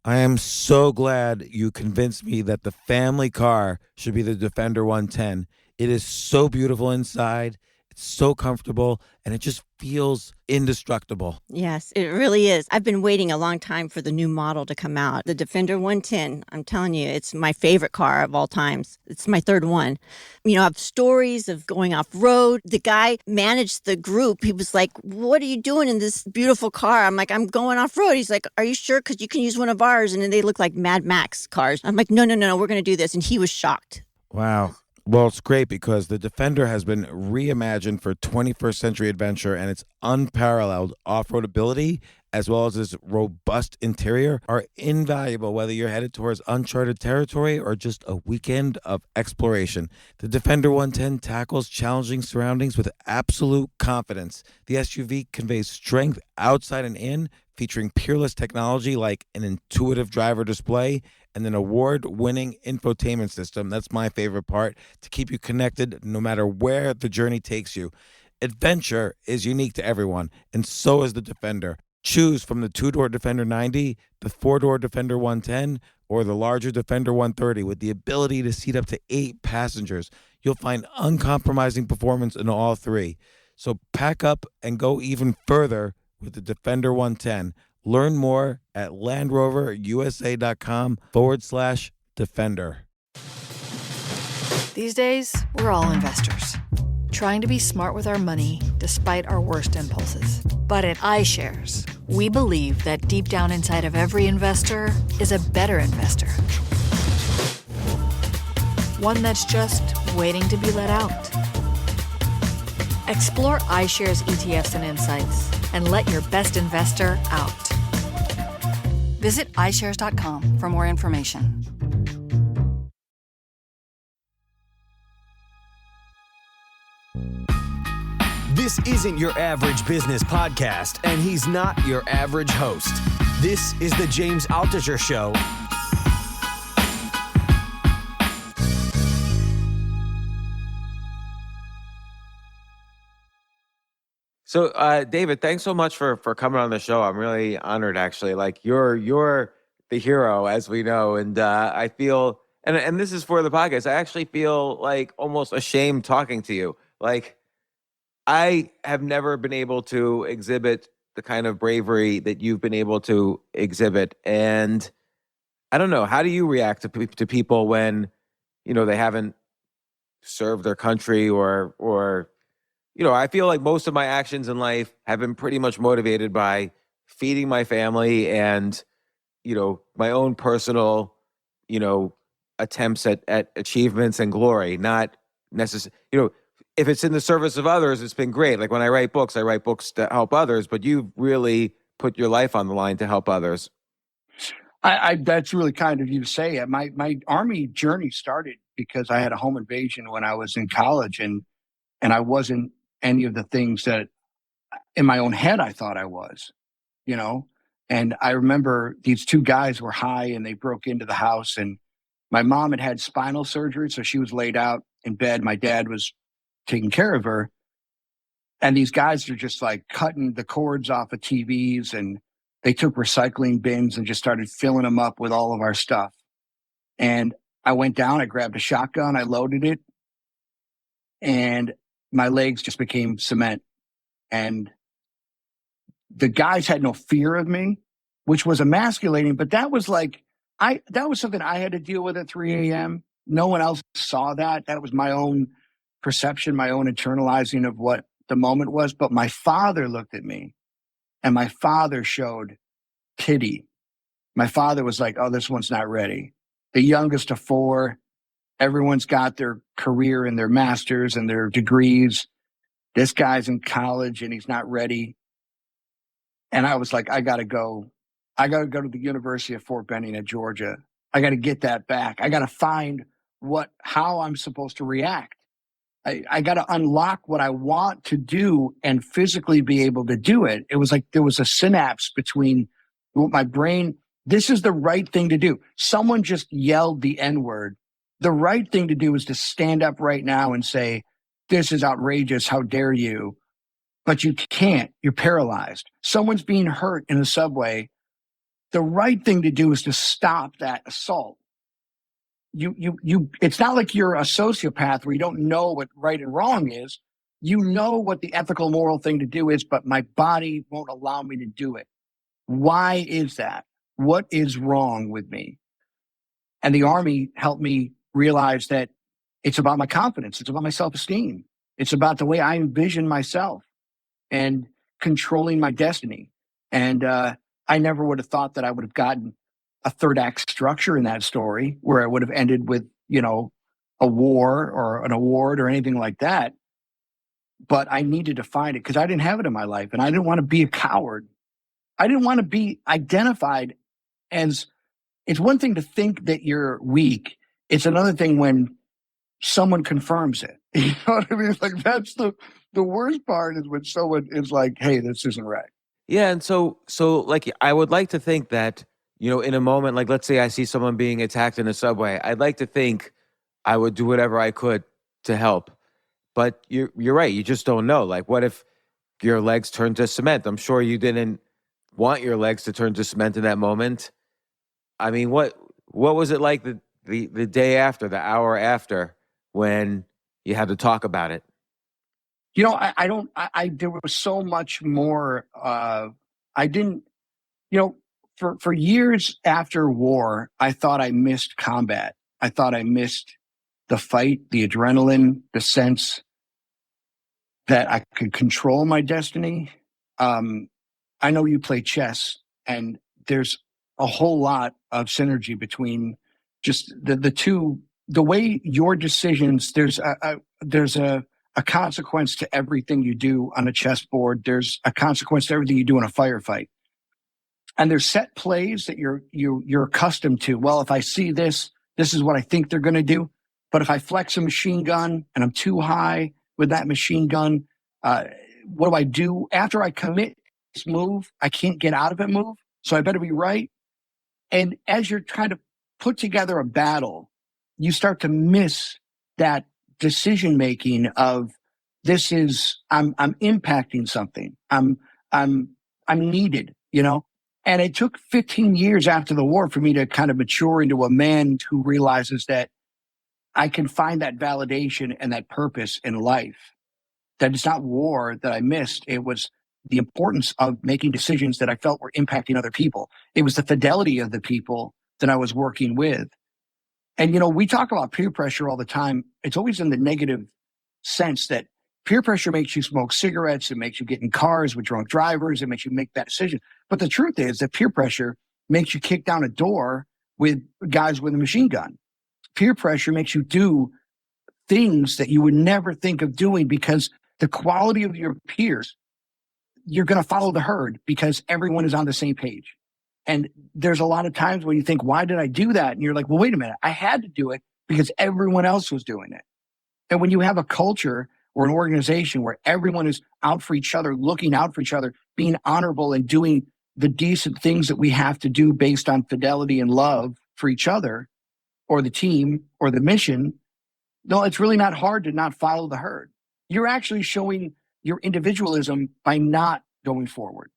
I am so glad you convinced me that the family car should be the Defender 110. It is so beautiful inside, it's so comfortable, and it just feels indestructible. Yes, it really is. I've been waiting a long time for the new model to come out. The Defender 110, I'm telling you, it's my favorite car of all times. It's my third one. You know, I have stories of going off road. The guy managed the group. He was like, "What are you doing in this beautiful car?" I'm like, "I'm going off road." He's like, "Are you sure? Because you can use one of ours." And then they look like Mad Max cars. I'm like, no, we're going to do this. And he was shocked. Wow. Well, it's great because the Defender has been reimagined for 21st century adventure, and its unparalleled off-road ability as well as its robust interior are invaluable whether you're headed towards uncharted territory or just a weekend of exploration. The Defender 110 tackles challenging surroundings with absolute confidence. The SUV conveys strength outside and in, featuring peerless technology like an intuitive driver display and an award-winning infotainment system. That's my favorite part, to keep you connected no matter where the journey takes you. Adventure is unique to everyone, and so is the Defender. Choose from the two-door Defender 90, the four-door Defender 110, or the larger Defender 130 with the ability to seat up to 8 passengers. You'll find uncompromising performance in all three. So pack up and go even further with the Defender 110. Learn more at LandRoverUSA.com/Defender. These days, we're all investors, trying to be smart with our money despite our worst impulses. But at iShares, we believe that deep down inside of every investor is a better investor. One that's just waiting to be let out. Explore iShares ETFs and insights and let your best investor out. Visit iShares.com for more information. This isn't your average business podcast, and he's not your average host. This is the James Altucher Show. So, David, thanks so much for coming on the show. I'm really honored, actually. Like, you're the hero, as we know, and I feel, and this is for the podcast, I actually feel like almost ashamed talking to you. Like, I have never been able to exhibit the kind of bravery that you've been able to exhibit, and I don't know, how do you react to people when, they haven't served their country or I feel like most of my actions in life have been pretty much motivated by feeding my family and, my own personal, attempts at achievements and glory, not necessarily, if it's in the service of others, it's been great. Like when I write books to help others, but you've really put your life on the line to help others. I that's really kind of you to say. My Army journey started because I had a home invasion when I was in college, and I wasn't any of the things that in my own head I thought I was, And I remember these two guys were high and they broke into the house, and my mom had spinal surgery, so she was laid out in bed. My dad was taking care of her. And these guys are just like cutting the cords off of TVs, and they took recycling bins and just started filling them up with all of our stuff. And I went down, I grabbed a shotgun, I loaded it, and my legs just became cement. And the guys had no fear of me, which was emasculating, but that was something I had to deal with at 3 a.m. No one else saw that. That was my own perception, my own internalizing of what the moment was. But my father looked at me, and my father showed pity. My father was like, "Oh, this one's not ready." The youngest of 4, everyone's got their career and their masters and their degrees. This guy's in college and he's not ready. And I was like, I got to go to the University of Fort Benning at Georgia. I got to get that back. I got to find how I'm supposed to react. I got to unlock what I want to do and physically be able to do it. It was like there was a synapse between my brain. This is the right thing to do. Someone just yelled the N-word. The right thing to do is to stand up right now and say, "This is outrageous. How dare you?" But you can't. You're paralyzed. Someone's being hurt in the subway. the right thing to do is to stop that assault. It's not like you're a sociopath where you don't know what right and wrong is. You know what the ethical, moral thing to do is, but my body won't allow me to do it. Why is that? What is wrong with me? And the Army helped me realize that it's about my confidence. It's about my self-esteem. It's about the way I envision myself and controlling my destiny. And I never would have thought that I would have gotten a third act structure in that story where it would have ended with, a war or an award or anything like that. But I needed to find it because I didn't have it in my life, and I didn't want to be a coward. I didn't want to be identified as. It's one thing to think that you're weak. It's another thing when someone confirms it. You know what I mean? Like, that's the worst part, is when someone is like, "Hey, this isn't right." Yeah, and so like, I would like to think that, in a moment, like, let's say I see someone being attacked in a subway, I'd like to think I would do whatever I could to help. But you're right, you just don't know. Like, what if your legs turn to cement? I'm sure you didn't want your legs to turn to cement in that moment. I mean, what was it like the day after, the hour after, when you had to talk about it? There was so much more. I didn't, for years after war, I thought I missed combat. I thought I missed the fight, the adrenaline, the sense that I could control my destiny. I know you play chess, and there's a whole lot of synergy between just the two. The way your decisions, there's a consequence to everything you do on a chessboard. There's a consequence to everything you do in a firefight. And there's set plays that you're accustomed to. Well, if I see this is what I think they're going to do. But if I flex a machine gun and I'm too high with that machine gun, what do I do after I commit this move? I can't get out of it move, so I better be right. And as you're trying to put together a battle, you start to miss that decision making of, this is, I'm impacting something. I'm needed, And it took 15 years after the war for me to kind of mature into a man who realizes that I can find that validation and that purpose in life. That it's not war that I missed. It was the importance of making decisions that I felt were impacting other people. It was the fidelity of the people that I was working with. And, we talk about peer pressure all the time. It's always in the negative sense that peer pressure makes you smoke cigarettes. It makes you get in cars with drunk drivers. It makes you make that decision. But the truth is that peer pressure makes you kick down a door with guys with a machine gun. Peer pressure makes you do things that you would never think of doing because the quality of your peers, you're going to follow the herd because everyone is on the same page. And there's a lot of times where you think, why did I do that? And you're like, well, wait a minute. I had to do it because everyone else was doing it. And when you have a culture or an organization where everyone is out for each other, looking out for each other, being honorable and doing the decent things that we have to do based on fidelity and love for each other or the team or the mission, no, it's really not hard to not follow the herd. You're actually showing your individualism by not going forward.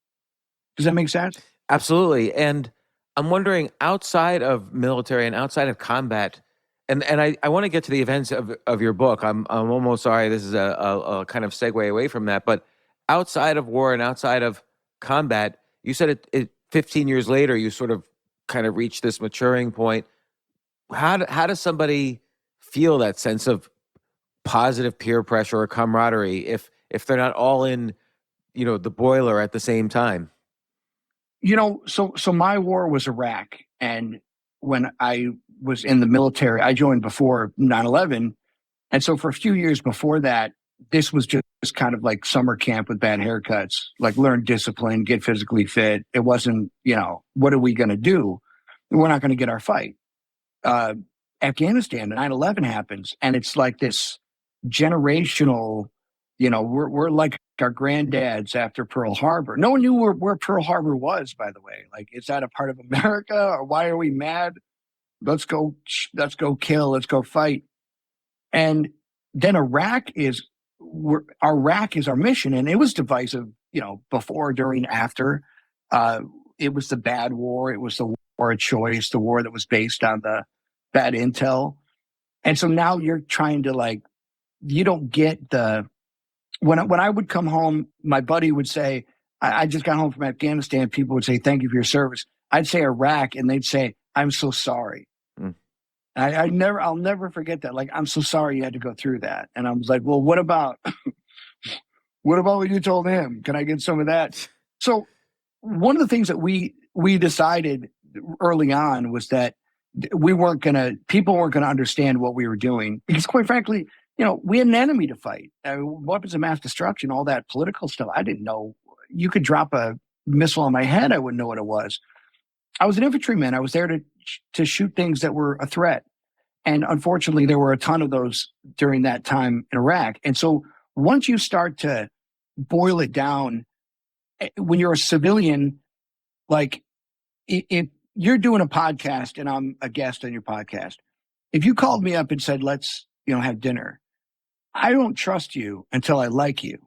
Does that make sense? Absolutely. And I'm wondering, outside of military and outside of combat, and I want to get to the events of your book. I'm almost sorry, this is a kind of segue away from that, but outside of war and outside of combat, you said it 15 years later, you sort of kind of reached this maturing point. How does somebody feel that sense of positive peer pressure or camaraderie if they're not all in, the boiler at the same time? So my war was Iraq. And when I was in the military, I joined before 9/11. And so for a few years before that, this was just kind of like summer camp with bad haircuts, like learn discipline, get physically fit. It wasn't, what are we going to do? We're not going to get our fight. Afghanistan, 9/11 happens. And it's like this generational, we're like our granddads after Pearl Harbor. No one knew where Pearl Harbor was, by the way. Like, is that a part of America, or why are we mad? Let's go kill, let's go fight. And then Iraq is our mission. And it was divisive, before, during, after. it was the bad war. It was the war of choice, the war that was based on the bad intel. And so now you're trying to you don't get when I would come home, my buddy would say, I just got home from Afghanistan. People would say, thank you for your service. I'd say Iraq, and they'd say, I'm so sorry. Mm. I'll never forget that. Like, I'm so sorry you had to go through that. And I was like, well, what about what you told him? Can I get some of that? So one of the things that we decided early on was that people weren't gonna understand what we were doing, because quite frankly, we had an enemy to fight. Weapons of mass destruction, all that political stuff. I didn't know. You could drop a missile on my head, I wouldn't know what it was. I was an infantryman. I was there to shoot things that were a threat. And unfortunately, there were a ton of those during that time in Iraq. And so once you start to boil it down, when you're a civilian, like if you're doing a podcast and I'm a guest on your podcast, if you called me up and said, let's, have dinner, I don't trust you until I like you.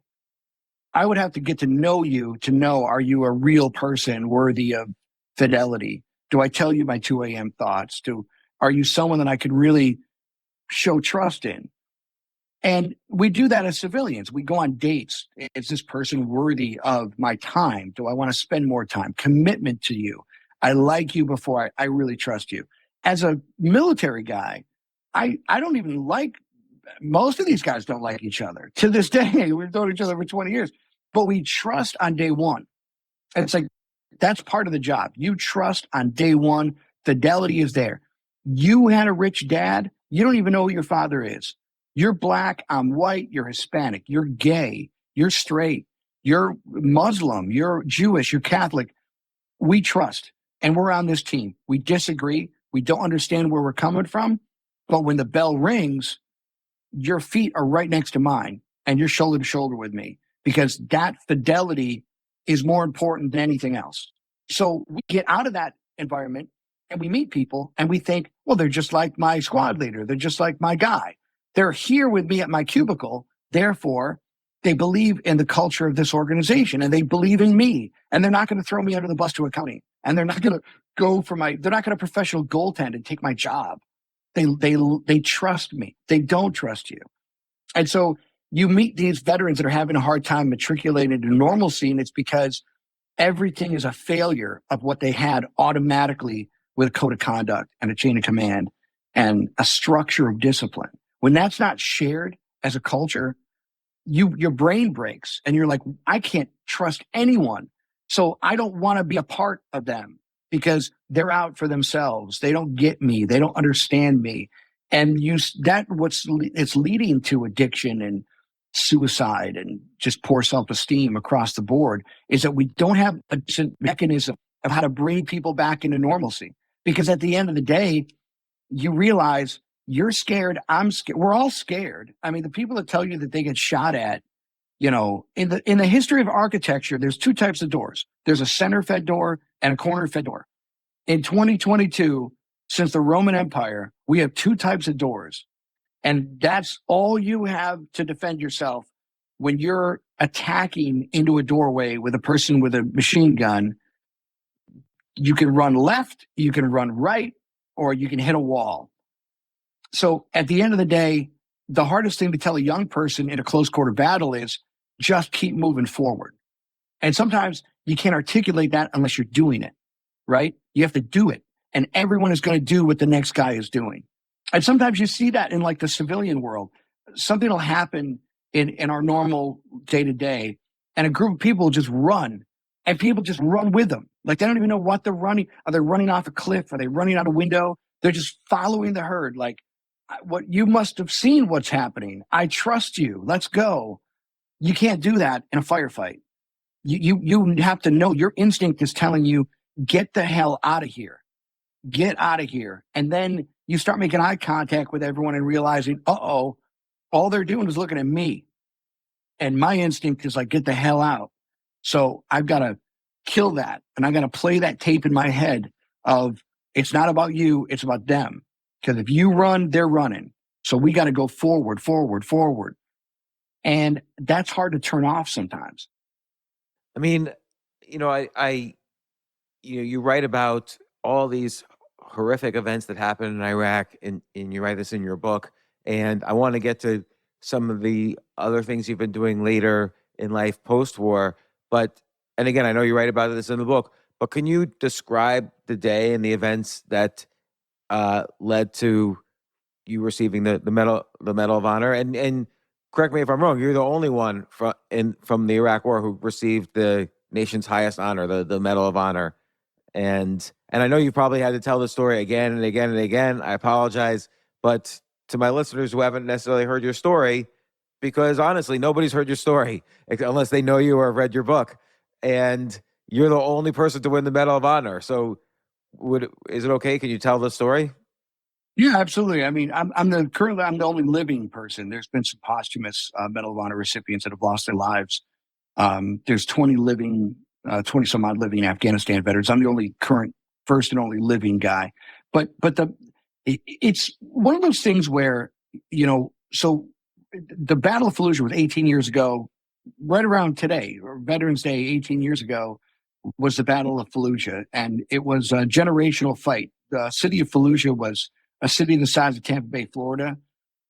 I would have to get to know you to know, are you a real person worthy of fidelity? Do I tell you my 2 a.m. thoughts? Are you someone that I could really show trust in? And we do that as civilians. We go on dates. Is this person worthy of my time? Do I want to spend more time? Commitment to you. I like you before I really trust you. As a military guy, I don't even most of these guys don't like each other. To this day, we've known each other for 20 years, but we trust on day one. And it's like, that's part of the job. You trust on day one. Fidelity is there. You had a rich dad. You don't even know who your father is. You're black, I'm white, you're Hispanic, you're gay, you're straight, you're Muslim, you're Jewish, you're Catholic. We trust, and we're on this team. We disagree. We don't understand where we're coming from. But when the bell rings, your feet are right next to mine and you're shoulder to shoulder with me, because that fidelity is more important than anything else. So we get out of that environment and we meet people and we think, well, they're just like my squad leader. They're just like my guy. They're here with me at my cubicle. Therefore, they believe in the culture of this organization and they believe in me, and they're not going to throw me under the bus to accounting, and they're not going to they're not going to professional goaltend and take my job. They trust me. They don't trust you. And so you meet these veterans that are having a hard time matriculating into normalcy, and it's because everything is a failure of what they had automatically with a code of conduct and a chain of command and a structure of discipline. When that's not shared as a culture, your brain breaks and you're like, I can't trust anyone. So I don't want to be a part of them because they're out for themselves. They don't get me. They don't understand me. And it's leading to addiction and suicide and just poor self-esteem across the board, is that we don't have a mechanism of how to bring people back into normalcy. Because at the end of the day, you realize you're scared, I'm scared, we're all scared. I mean, the people that tell you that they get shot at, in the history of architecture, there's two types of doors. There's a center-fed door and a corner-fed door. In 2022, since the Roman Empire, we have two types of doors. And that's all you have to defend yourself when you're attacking into a doorway with a person with a machine gun. You can run left, you can run right, or you can hit a wall. So at the end of the day, the hardest thing to tell a young person in a close quarter battle is just keep moving forward. And sometimes you can't articulate that unless you're doing it, right? You have to do it. And everyone is going to do what the next guy is doing. And sometimes you see that in like the civilian world. Something will happen in our normal day to day, and a group of people just run, and people just run with them. Like they don't even know what they're running. Are they running off a cliff? Are they running out a window? They're just following the herd. Like, what you must have seen what's happening. I trust you. Let's go. You can't do that in a firefight. You have to know your instinct is telling you, get the hell out of here. Get out of here. And then you start making eye contact with everyone and realizing, all they're doing is looking at me. And my instinct is like, get the hell out. So I've got to kill that. And I got to play that tape in my head of, it's not about you, it's about them. Because if you run, they're running. So we got to go forward, forward, forward. And that's hard to turn off sometimes. I mean, I you write about all these horrific events that happened in Iraq, and you write this in your book. And I want to get to some of the other things you've been doing later in life post-war. But, and again, I know you write about this in the book, but can you describe the day and the events that led to you receiving the Medal of Honor? And correct me if I'm wrong, you're the only one from the Iraq War who received the nation's highest honor, the Medal of Honor. And I know you probably had to tell the story again and again and again. I apologize, but to my listeners who haven't necessarily heard your story, because honestly, nobody's heard your story unless they know you or have read your book, and you're the only person to win the Medal of Honor. So, is it okay? Can you tell the story? Yeah, absolutely. I mean, I'm the only living person. There's been some posthumous Medal of Honor recipients that have lost their lives. There's 20 some odd living Afghanistan veterans. I'm the only current first and only living guy. But it's one of those things where, so the Battle of Fallujah was 18 years ago, right around today, or Veterans Day 18 years ago, was the Battle of Fallujah. And it was a generational fight. The city of Fallujah was a city the size of Tampa Bay, Florida.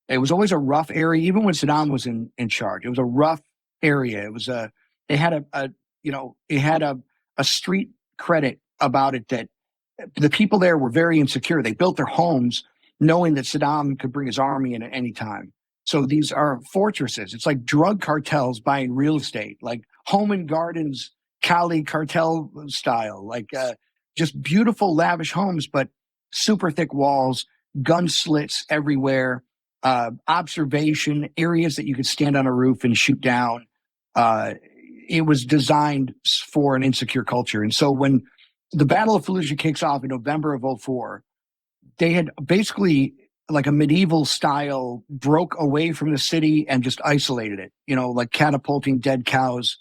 It was always a rough area, even when Saddam was in charge. It was a rough area. It had a street credit about it that the people there were very insecure. They built their homes knowing that Saddam could bring his army in at any time. So these are fortresses. It's like drug cartels buying real estate, like Home and Gardens, Cali cartel style, like just beautiful, lavish homes, but super thick walls, gun slits everywhere, observation areas that you could stand on a roof and shoot down. It was designed for an insecure culture. And so when the Battle of Fallujah kicks off in November of 2004, they had basically, like a medieval style, broke away from the city and just isolated it, like catapulting dead cows,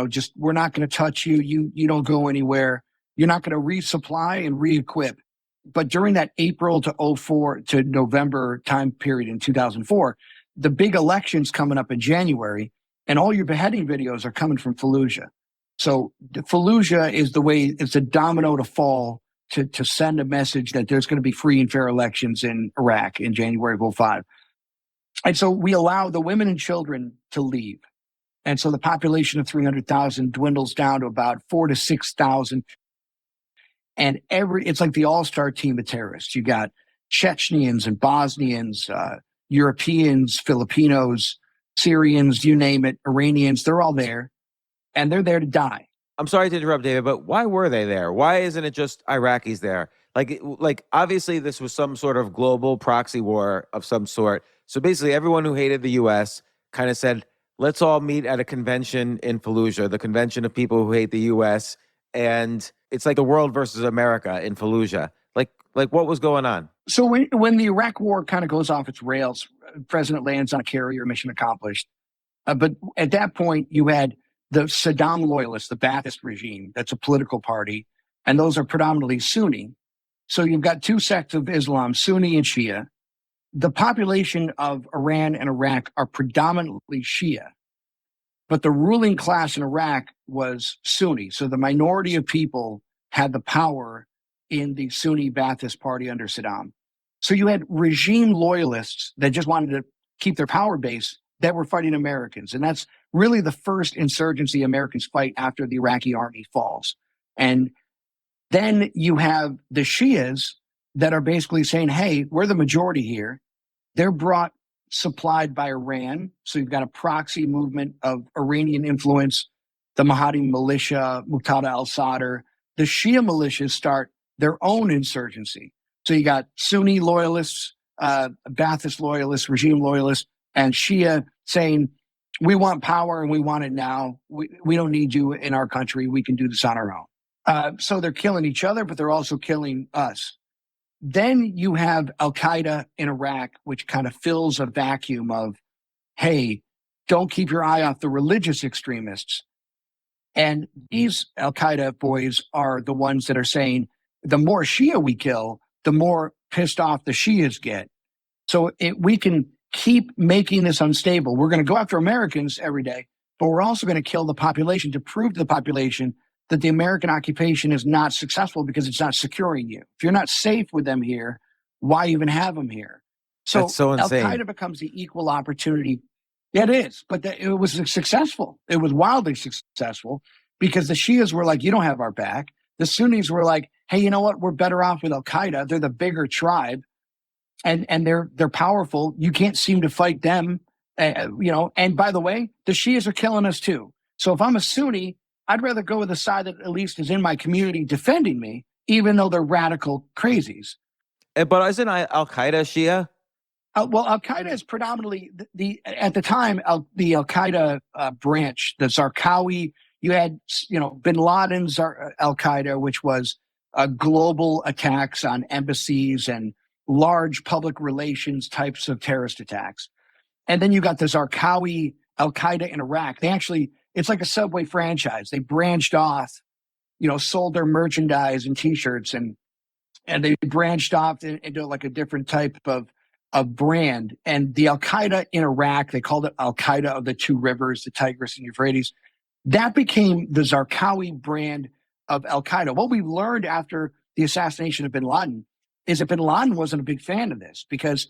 just, we're not going to touch you. You don't go anywhere. You're not going to resupply and re-equip. But during that April to 2004 to November time period in 2004, the big election's coming up in January, and all your beheading videos are coming from Fallujah. So Fallujah is it's a domino to fall to send a message that there's going to be free and fair elections in Iraq in January of 2005. And so we allow the women and children to leave. And so the population of 300,000 dwindles down to about 4,000 to 6,000. And it's like the all-star team of terrorists. You got Chechens and Bosnians, Europeans, Filipinos, Syrians, you name it, Iranians, they're all there. And they're there to die. I'm sorry to interrupt, David, but why were they there? Why isn't it just Iraqis there? Like obviously this was some sort of global proxy war of some sort. So basically everyone who hated the U.S. kind of said, let's all meet at a convention in Fallujah, the convention of people who hate the U.S. And it's like the world versus America in Fallujah. Like what was going on? So when the Iraq war kind of goes off its rails, President lands on a carrier, mission accomplished. But at that point, you had the Saddam loyalists, the Ba'athist regime, that's a political party, and those are predominantly Sunni. So you've got two sects of Islam, Sunni and Shia. The population of Iran and Iraq are predominantly Shia, but the ruling class in Iraq was Sunni. So the minority of people had the power in the Sunni Ba'athist party under Saddam. So you had regime loyalists that just wanted to keep their power base that were fighting Americans. And that's really the first insurgency Americans fight after the Iraqi army falls. And then you have the Shias that are basically saying, hey, we're the majority here. They're supplied by Iran. So you've got a proxy movement of Iranian influence, the Mahdi militia, Muqtada al-Sadr. The Shia militias start their own insurgency. So you got Sunni loyalists, Ba'athist loyalists, regime loyalists, and Shia saying, we want power and we want it now. We don't need you in our country. We can do this on our own. So they're killing each other, but they're also killing us. Then you have Al-Qaeda in Iraq, which kind of fills a vacuum of, hey, don't keep your eye off the religious extremists. And these Al-Qaeda boys are the ones that are saying, the more Shia we kill, the more pissed off the Shias get. So we can keep making this unstable. We're going to go after Americans every day, but we're also going to kill the population to prove to the population that the American occupation is not successful because it's not securing you. If you're not safe with them here, why even have them here? So, That's so insane. Al-Qaeda becomes the equal opportunity. Yeah, it is, but it was successful. It was wildly successful because the Shias were like, you don't have our back. The Sunnis were like, hey, you know what? We're better off with Al-Qaeda. They're the bigger tribe, and they're powerful. You can't seem to fight them, And by the way, the Shias are killing us too. So if I'm a Sunni, I'd rather go with the side that at least is in my community defending me, even though they're radical crazies. But isn't Al-Qaeda Shia? Well, Al-Qaeda is predominantly at the time, the Al-Qaeda branch, the Zarqawi. You had, bin Laden's Al-Qaeda, which was global attacks on embassies and large public relations types of terrorist attacks. And then you got the Zarqawi Al-Qaeda in Iraq. It's like a Subway franchise. They branched off, sold their merchandise and T-shirts, and they branched off into like a different type of brand. And the Al-Qaeda in Iraq, they called it Al-Qaeda of the Two Rivers, the Tigris and Euphrates. That became the Zarqawi brand of Al-Qaeda. What we learned after the assassination of bin Laden is that bin Laden wasn't a big fan of this, because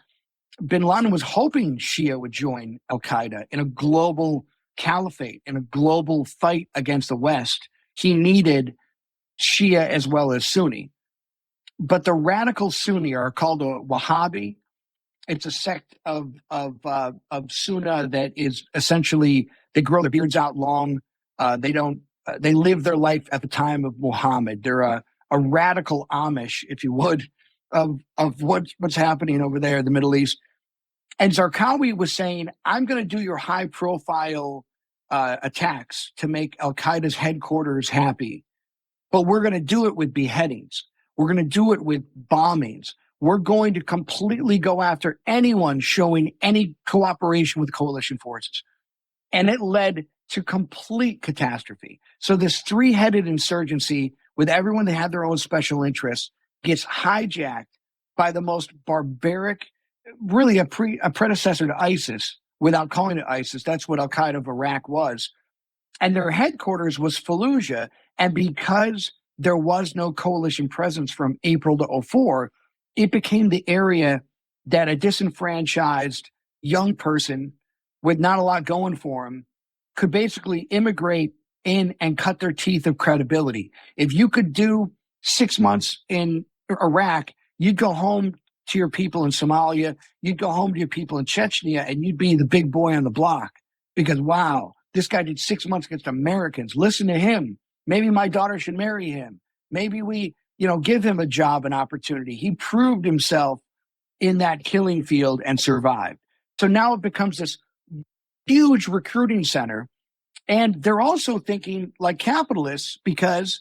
bin Laden was hoping Shia would join Al-Qaeda in a global caliphate, in a global fight against the West. He needed Shia as well as Sunni. But the radical Sunni are called a Wahhabi. It's a sect of Sunnah that is essentially, they grow their beards out long. They live their life at the time of Muhammad. They're a radical Amish, if you would, of what's happening over there in the Middle East. And Zarqawi was saying, I'm going to do your high profile attacks to make Al-Qaeda's headquarters happy. But we're going to do it with beheadings. We're going to do it with bombings. We're going to completely go after anyone showing any cooperation with coalition forces. And it led to complete catastrophe. So this three-headed insurgency with everyone that had their own special interests gets hijacked by the most barbaric, really a predecessor to ISIS, without calling it ISIS. That's what Al-Qaeda of Iraq was. And their headquarters was Fallujah. And because there was no coalition presence from April to 2004, it became the area that a disenfranchised young person with not a lot going for him could basically immigrate in and cut their teeth of credibility. If you could do 6 months in Iraq, you'd go home to your people in Somalia, you'd go home to your people in Chechnya, and you'd be the big boy on the block. Because, wow, this guy did 6 months against Americans. Listen to him. Maybe my daughter should marry him. Maybe we, give him a job and opportunity. He proved himself in that killing field and survived. So now it becomes this huge recruiting center. And they're also thinking like capitalists, because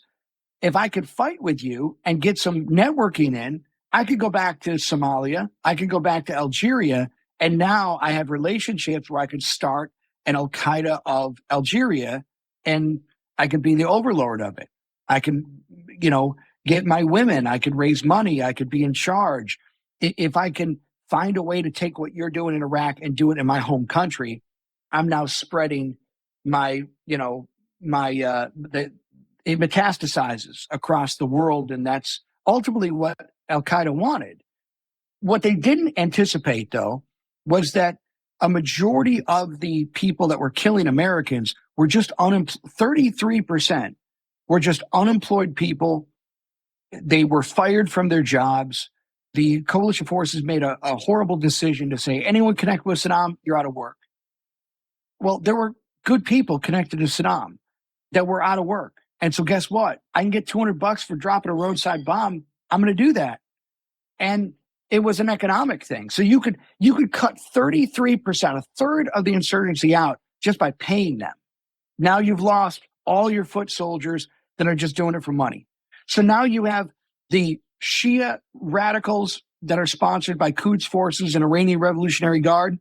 if I could fight with you and get some networking in, I could go back to Somalia, I could go back to Algeria, and now I have relationships where I could start an Al-Qaeda of Algeria, and I could be the overlord of it. I can, get my women, I could raise money, I could be in charge. If I can find a way to take what you're doing in Iraq and do it in my home country, I'm now spreading it metastasizes across the world, and that's ultimately what Al-Qaeda wanted. What they didn't anticipate, though, was that a majority of the people that were killing Americans were just 33% were just unemployed people. They were fired from their jobs. The coalition forces made a horrible decision to say, anyone connected with Saddam, you're out of work. Well, there were good people connected to Saddam that were out of work. And so guess what? I can get $200 for dropping a roadside bomb. I'm going to do that. And it was an economic thing. So you could cut 33%, a third of the insurgency out just by paying them. Now you've lost all your foot soldiers that are just doing it for money. So now you have the Shia radicals that are sponsored by Quds forces and Iranian Revolutionary Guard.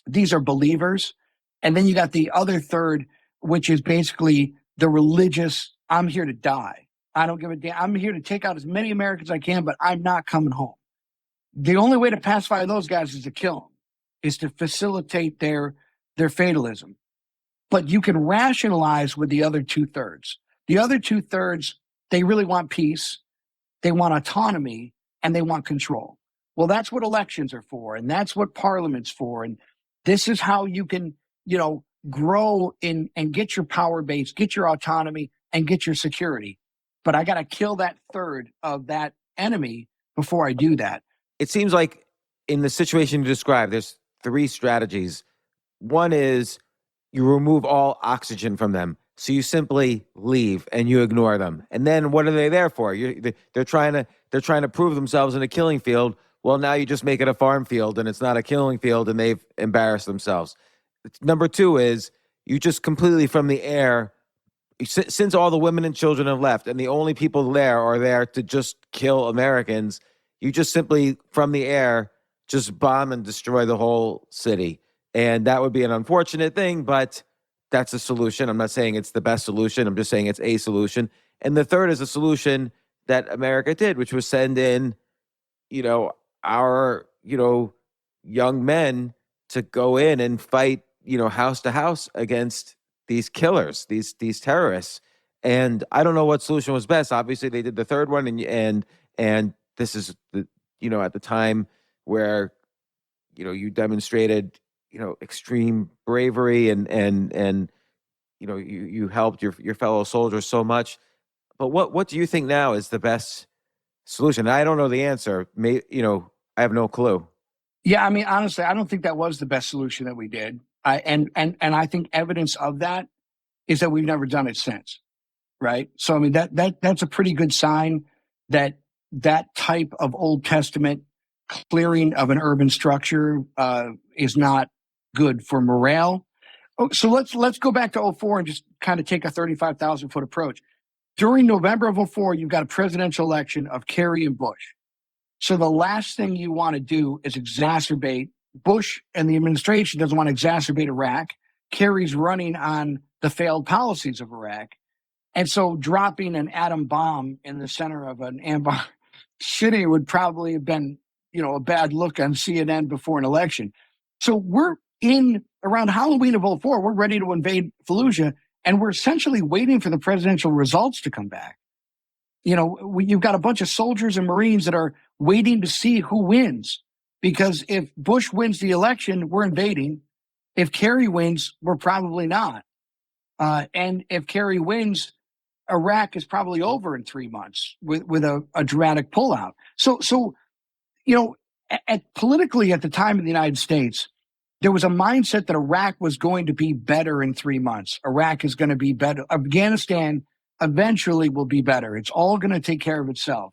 These are believers. And then you got the other third, which is basically the religious, I'm here to die. I don't give a damn. I'm here to take out as many Americans as I can, but I'm not coming home. The only way to pacify those guys is to kill them, is to facilitate their fatalism. But you can rationalize with the other 2/3. The other 2/3, they really want peace, they want autonomy, and they want control. Well, that's what elections are for, and that's what parliament's for. And this is how you can, grow in and get your power base, get your autonomy, and get your security. But I got to kill that third of that enemy before I do that. It seems like in the situation you described, there's three strategies. One is you remove all oxygen from them. So you simply leave and you ignore them. And then what are they there for? They're trying to prove themselves in a killing field. Well, now you just make it a farm field and it's not a killing field and they've embarrassed themselves. Number two is you just completely from the air, since all the women and children have left and the only people there are there to just kill Americans, you just simply from the air just bomb and destroy the whole city. And that would be an unfortunate thing, but that's a solution. I'm not saying it's the best solution. I'm just saying it's a solution. And the third is a solution that America did, which was send in, our, young men to go in and fight, house to house against these killers, these terrorists. And I don't know what solution was best. Obviously, they did the third one, and this is the, at the time where, you demonstrated, extreme bravery and you helped your fellow soldiers so much. But what do you think now is the best solution? I don't know the answer. I have no clue. Yeah, I mean, honestly, I don't think that was the best solution that we did. And I think evidence of that is that we've never done it since, right? So I mean that's a pretty good sign that type of Old Testament clearing of an urban structure is not good for morale. Oh, so let's go back to 2004 and just kind of take a 35,000 foot approach. During November of 2004, you've got a presidential election of Kerry and Bush. So the last thing you want to do is exacerbate. Bush and the administration doesn't want to exacerbate Iraq. Kerry's running on the failed policies of Iraq. And so dropping an atom bomb in the center of an Anbar city would probably have been, a bad look on CNN before an election. So we're in around Halloween of 2004, we're ready to invade Fallujah, and we're essentially waiting for the presidential results to come back. You've got a bunch of soldiers and Marines that are waiting to see who wins, because if Bush wins the election, we're invading. If Kerry wins, we're probably not. And if Kerry wins, Iraq is probably over in 3 months with a dramatic pullout. So politically at the time in the United States, there was a mindset that Iraq was going to be better in 3 months. Iraq is going to be better. Afghanistan eventually will be better. It's all going to take care of itself.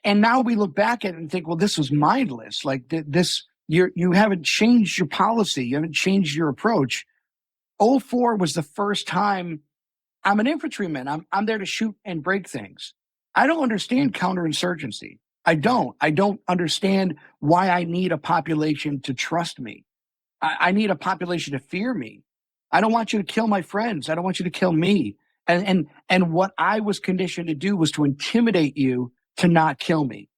And now we look back at it and think, well, this was mindless. Like you haven't changed your policy. You haven't changed your approach. 2004 was the first time. I'm an infantryman. I'm there to shoot and break things. I don't understand counterinsurgency. I don't understand why I need a population to trust me. I need a population to fear me. I don't want you to kill my friends. I don't want you to kill me. And what I was conditioned to do was to intimidate you to not kill me.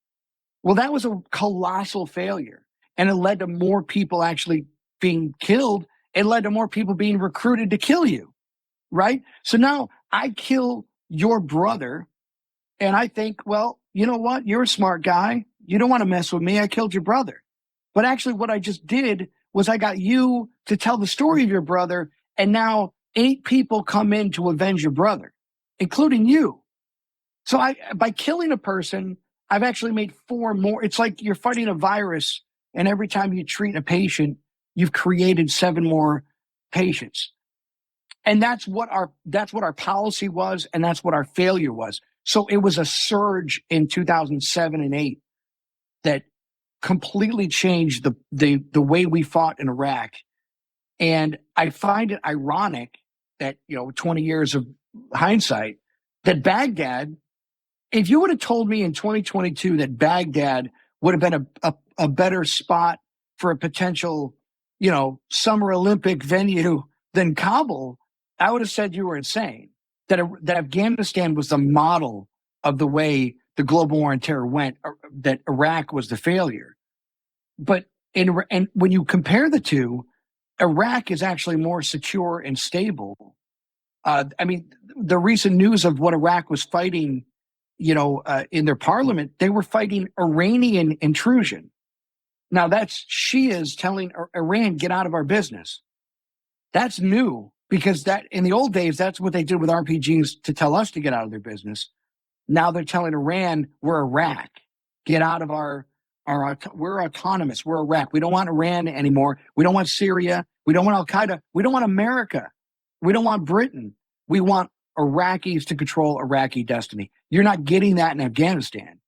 Well, that was a colossal failure. And it led to more people actually being killed. It led to more people being recruited to kill you, right? So now I kill your brother and I think, well, you know what? You're a smart guy. You don't want to mess with me. I killed your brother. But actually what I just did was I got you to tell the story of your brother. And now 8 people come in to avenge your brother, including you. So by killing a person, I've actually made 4 more. It's like you're fighting a virus, and every time you treat a patient, you've created 7 more patients. And that's what our policy was, and that's what our failure was. So it was a surge in 2007 and 2008 that completely changed the way we fought in Iraq. And I find it ironic that, 20 years of hindsight, that Baghdad, if you would have told me in 2022 that Baghdad would have been a better spot for a potential, Summer Olympic venue than Kabul, I would have said you were insane. That Afghanistan was the model of the way the global war on terror went, that Iraq was the failure. But and when you compare the two, Iraq is actually more secure and stable I mean, the recent news of what Iraq was fighting, in their parliament, they were fighting Iranian intrusion. Now that's Shias telling Iran, get out of our business. That's new because that in the old days, that's what they did with RPGs to tell us to get out of their business. Now they're telling Iran, we're Iraq, get out of we're autonomous. We're Iraq. We don't want Iran anymore. We don't want Syria. We don't want Al Qaeda. We don't want America. We don't want Britain. We want Iraqis to control Iraqi destiny. You're not getting that in Afghanistan.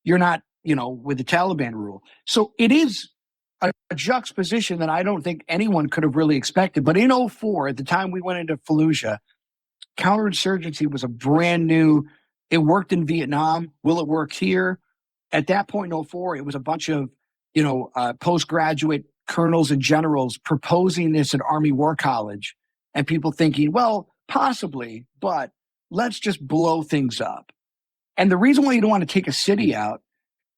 You're not, with the Taliban rule. So it is a juxtaposition that I don't think anyone could have really expected. But in 2004, at the time we went into Fallujah, counterinsurgency was a brand new, it worked in Vietnam. Will it work here? At that point in 2004, it was a bunch of, postgraduate colonels and generals proposing this at Army War College and people thinking, well, possibly, but let's just blow things up. And the reason why you don't want to take a city out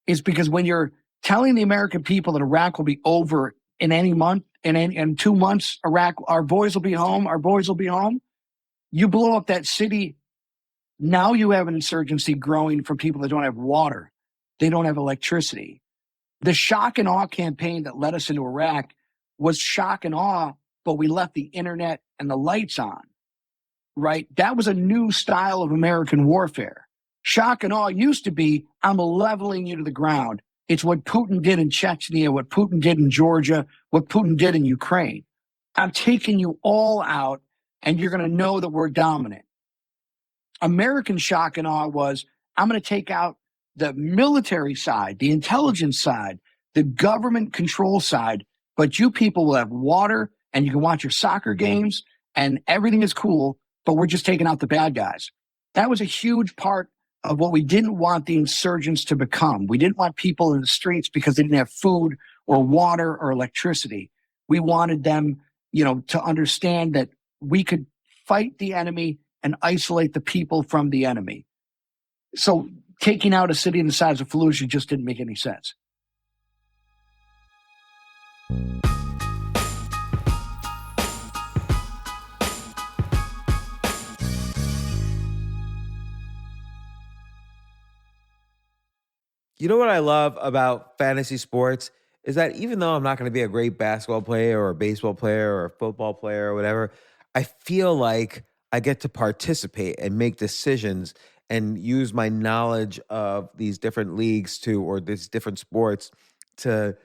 is because when you're telling the American people that Iraq will be over in any month, in 2 months, Iraq, our boys will be home, you blow up that city. Now you have an insurgency growing from people that don't have water. They don't have electricity. The shock and awe campaign that led us into Iraq was shock and awe, but we left the internet and the lights on, right? That was a new style of American warfare. Shock and awe used to be, I'm leveling you to the ground. It's what Putin did in Chechnya, what Putin did in Georgia, what Putin did in Ukraine. I'm taking you all out, and you're going to know that we're dominant. American shock and awe was, I'm going to take out the military side, the intelligence side, the government control side, but you people will have water, and you can watch your soccer games, and everything is cool, but we're just taking out the bad guys. That was a huge part of what we didn't want the insurgents to become. We didn't want people in the streets because they didn't have food or water or electricity. We wanted them, to understand that we could fight the enemy and isolate the people from the enemy. So taking out a city the size of Fallujah just didn't make any sense. You know what I love about fantasy sports is that even though I'm not going to be a great basketball player or a baseball player or a football player or whatever, I feel like I get to participate and make decisions and use my knowledge of these different leagues or these different sports to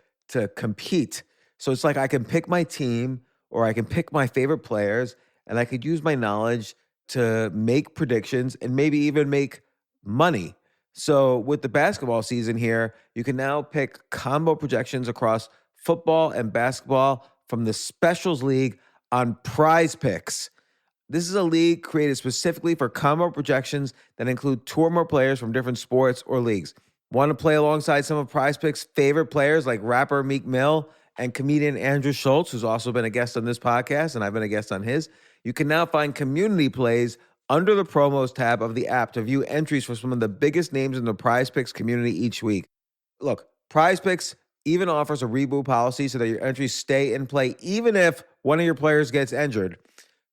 compete. So it's like I can pick my team or I can pick my favorite players and I could use my knowledge to make predictions and maybe even make money. So with the basketball season here, you can now pick combo projections across football and basketball from the Specials League on Prize Picks. This is a league created specifically for combo projections that include two or more players from different sports or leagues. Want to play alongside some of Prize Picks' favorite players like rapper Meek Mill and comedian Andrew Schultz, who's also been a guest on this podcast, and I've been a guest on his? You can now find community plays under the promos tab of the app to view entries for some of the biggest names in the Prize Picks community each week. Look, Prize Picks even offers a reboot policy so that your entries stay in play even if one of your players gets injured.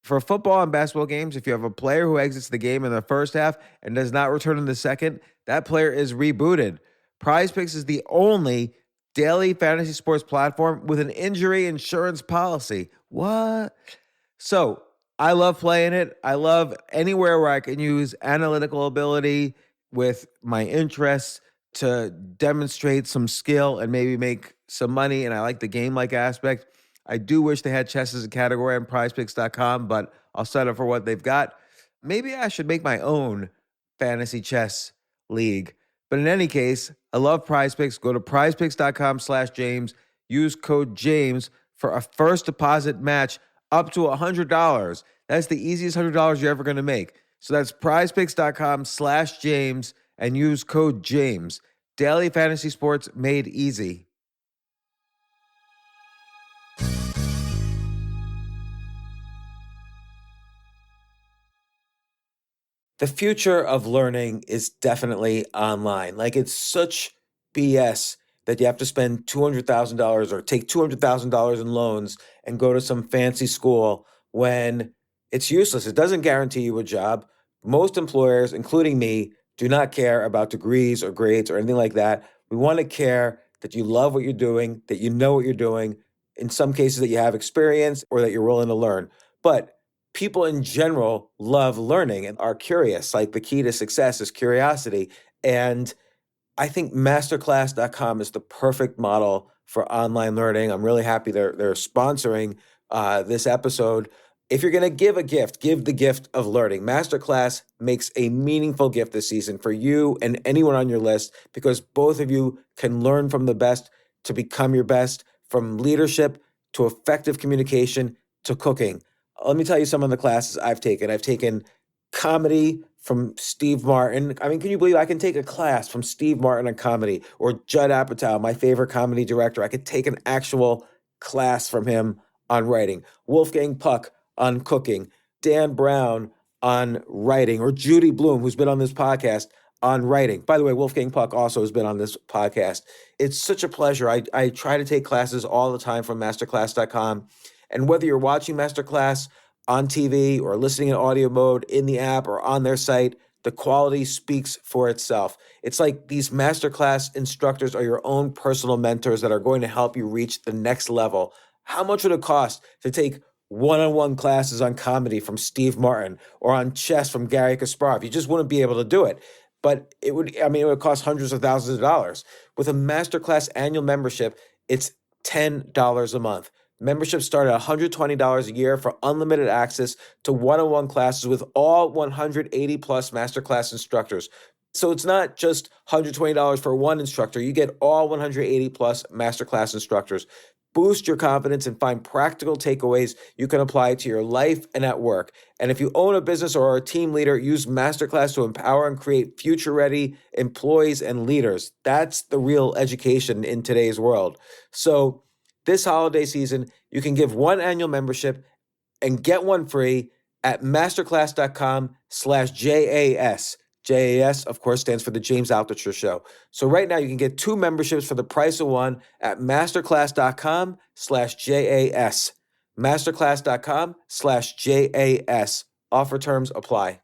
For football and basketball games, if you have a player who exits the game in the first half and does not return in the second, that player is rebooted. Prize Picks is the only daily fantasy sports platform with an injury insurance policy. What? So, I love playing it. I love anywhere where I can use analytical ability with my interests to demonstrate some skill and maybe make some money. And I like the game-like aspect. I do wish they had chess as a category on prizepicks.com, but I'll settle for what they've got. Maybe I should make my own fantasy chess league. But in any case, I love Prize Picks. Go to prizepicks.com/James. Use code James for a first deposit match up to $100. That's the easiest $100 you're ever going to make. So that's prizepicks.com/James and use code James. Daily fantasy sports made easy. The future of learning is definitely online. Like, it's such BS that you have to spend $200,000 or take $200,000 in loans and go to some fancy school when It's useless. It doesn't guarantee you a job. Most employers, including me, do not care about degrees or grades or anything like that. We want to care that you love what you're doing, that you know what you're doing, in some cases that you have experience or that you're willing to learn. But people in general love learning and are curious. Like the key to success is curiosity. And I think masterclass.com is the perfect model for online learning. I'm really happy they're sponsoring this episode. If you're going to give a gift, give the gift of learning. Masterclass makes a meaningful gift this season for you and anyone on your list because both of you can learn from the best to become your best, from leadership to effective communication to cooking. Let me tell you some of the classes I've taken. I've taken comedy from Steve Martin. I mean, can you believe I can take a class from Steve Martin on comedy, or Judd Apatow, my favorite comedy director? I could take an actual class from him on writing. Wolfgang Puck on cooking. Dan Brown on writing, or Judy Bloom, who's been on this podcast, on writing. By the way, Wolfgang Puck also has been on this podcast. It's such a pleasure. I try to take classes all the time from masterclass.com. And whether you're watching Masterclass on TV or listening in audio mode in the app or on their site, the quality speaks for itself. It's like these masterclass instructors are your own personal mentors that are going to help you reach the next level. How much would it cost to take one-on-one classes on comedy from Steve Martin or on chess from Gary Kasparov? You just wouldn't be able to do it. But it would cost hundreds of thousands of dollars. With a masterclass annual membership, it's $10 a month. Memberships start at $120 a year for unlimited access to one-on-one classes with all 180 plus masterclass instructors. So it's not just $120 for one instructor. You get all 180 plus masterclass instructors. Boost your confidence and find practical takeaways you can apply to your life and at work. And if you own a business or are a team leader, use Masterclass to empower and create future-ready employees and leaders. That's the real education in today's world. So this holiday season, you can give one annual membership and get one free at masterclass.com/JAS. JAS, of course, stands for the James Altucher Show. So right now you can get two memberships for the price of one at masterclass.com/JAS. Masterclass.com/JAS. Offer terms apply.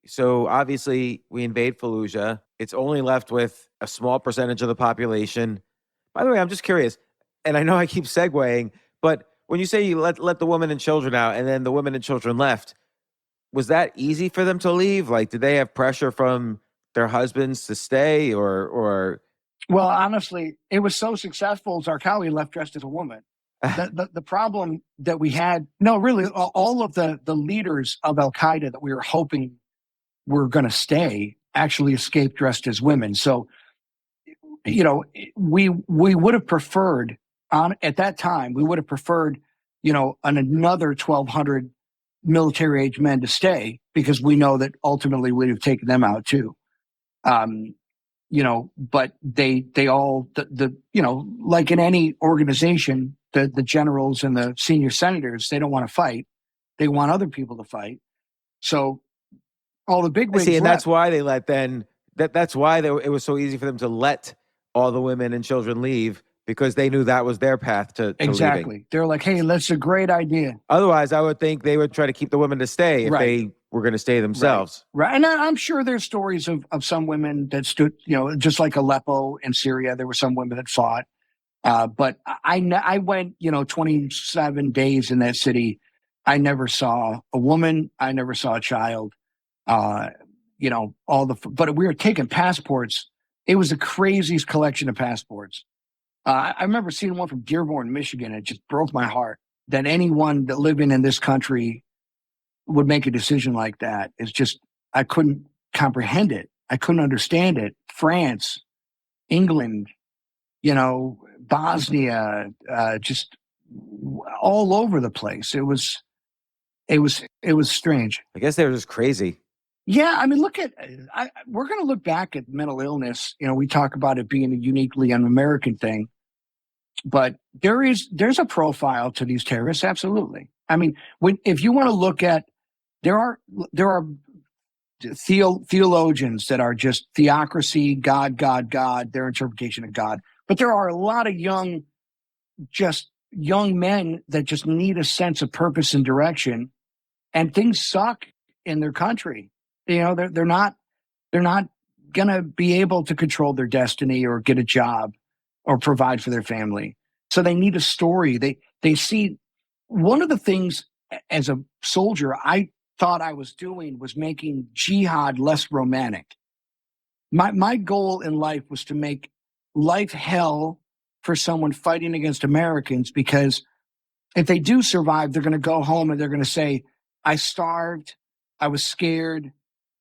So obviously we invade Fallujah. It's only left with a small percentage of the population. By the way, I'm just curious, and I know I keep segueing, but when you say you let the women and children out and then the women and children left, was that easy for them to leave? Like, did they have pressure from their husbands to stay or Well, honestly, it was so successful, Zarqawi left dressed as a woman. The problem that we had, no, really, all of the leaders of Al-Qaeda that we were hoping were going to stay actually escaped dressed as women. So, we would have preferred at that time, we would have preferred, another 1,200 military age men to stay because we know that ultimately we'd have taken them out too. But they all, like in any organization, the generals and the senior senators, they don't want to fight. They want other people to fight. So all the big wigs see, and left. that's why they let then that's why it was so easy for them to let all the women and children leave, because they knew that was their path to Exactly. leaving. They're like, hey, that's a great idea. Otherwise, I would think they would try to keep the women to stay if they were going to stay themselves. Right. And I'm sure there's stories of some women that stood, just like Aleppo in Syria, there were some women that fought. But I went, 27 days in that city. I never saw a woman. I never saw a child. But we were taking passports. It was the craziest collection of passports. I remember seeing one from Dearborn, Michigan. It just broke my heart that anyone that living in this country would make a decision like that. It's just, I couldn't comprehend it. I couldn't understand it. France, England, Bosnia, just all over the place. It was strange. I guess they were just crazy. Yeah, I mean, we're going to look back at mental illness. We talk about it being a uniquely un-American thing, but there's a profile to these terrorists. Absolutely. I mean, if you want to look at, there are theologians that are just theocracy, God, God, God, their interpretation of God. But there are a lot of young men that just need a sense of purpose and direction, and things suck in their country. They're not going to be able to control their destiny or get a job or provide for their family. So they need a story. They see one of the things as a soldier I thought I was doing was making jihad less romantic. My goal in life was to make life hell for someone fighting against Americans, because if they do survive, they're going to go home and they're going to say, I starved, I was scared,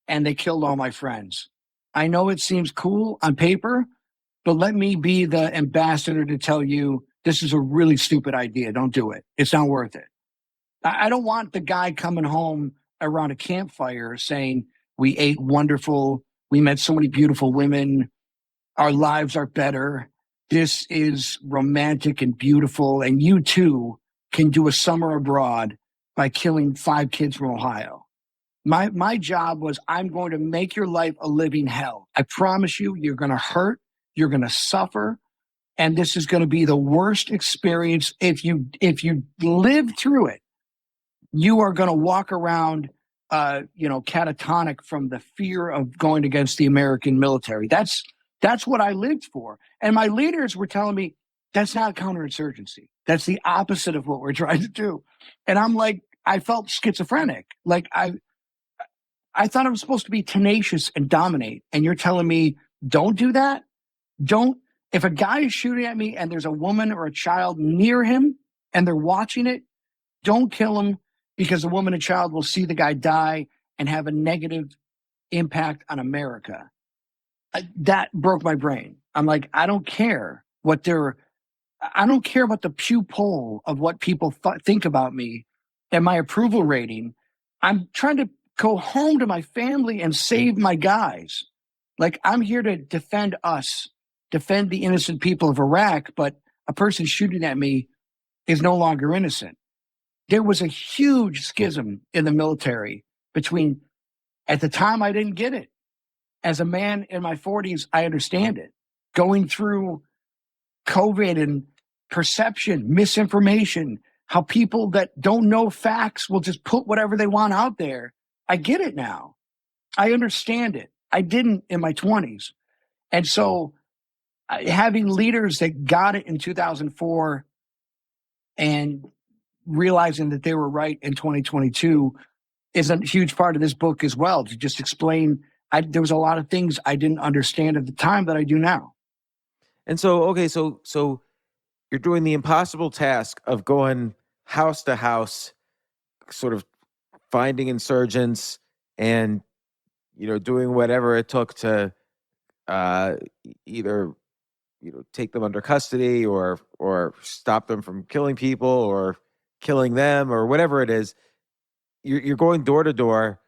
and they killed all my friends. I know it seems cool on paper, but let me be the ambassador to tell you this is a really stupid idea. Don't do it. It's not worth it. I don't want the guy coming home around a campfire saying, we ate wonderful, we met so many beautiful women, our lives are better, this is romantic and beautiful, and you too can do a summer abroad by killing 5 kids from Ohio. My job was, I'm going to make your life a living hell. I promise you, you're going to hurt, you're going to suffer, and this is going to be the worst experience. If you live through it, you are going to walk around, catatonic from the fear of going against the American military. That's what I lived for. And my leaders were telling me, that's not counterinsurgency. That's the opposite of what we're trying to do. And I'm like, I felt schizophrenic. Like I thought I was supposed to be tenacious and dominate. And you're telling me, don't do that? If a guy is shooting at me and there's a woman or a child near him and they're watching it, don't kill him, because the woman and child will see the guy die and have a negative impact on America. That broke my brain. I'm like, I don't care about the Pew poll of what people think about me and my approval rating. I'm trying to go home to my family and save my guys. Like, I'm here to defend us, defend the innocent people of Iraq, but a person shooting at me is no longer innocent. There was a huge schism in the military between, at the time, I didn't get it. As a man in my 40s, I understand it. Going through COVID and perception, misinformation, how people that don't know facts will just put whatever they want out there. I get it now. I understand it. I didn't in my 20s. And so having leaders that got it in 2004 and realizing that they were right in 2022 is a huge part of this book as well, to just explain. There was a lot of things I didn't understand at the time that I do now. And so, okay, so you're doing the impossible task of going house to house, sort of finding insurgents and, doing whatever it took to either, take them under custody or stop them from killing people or killing them or whatever it is. You're going door to door.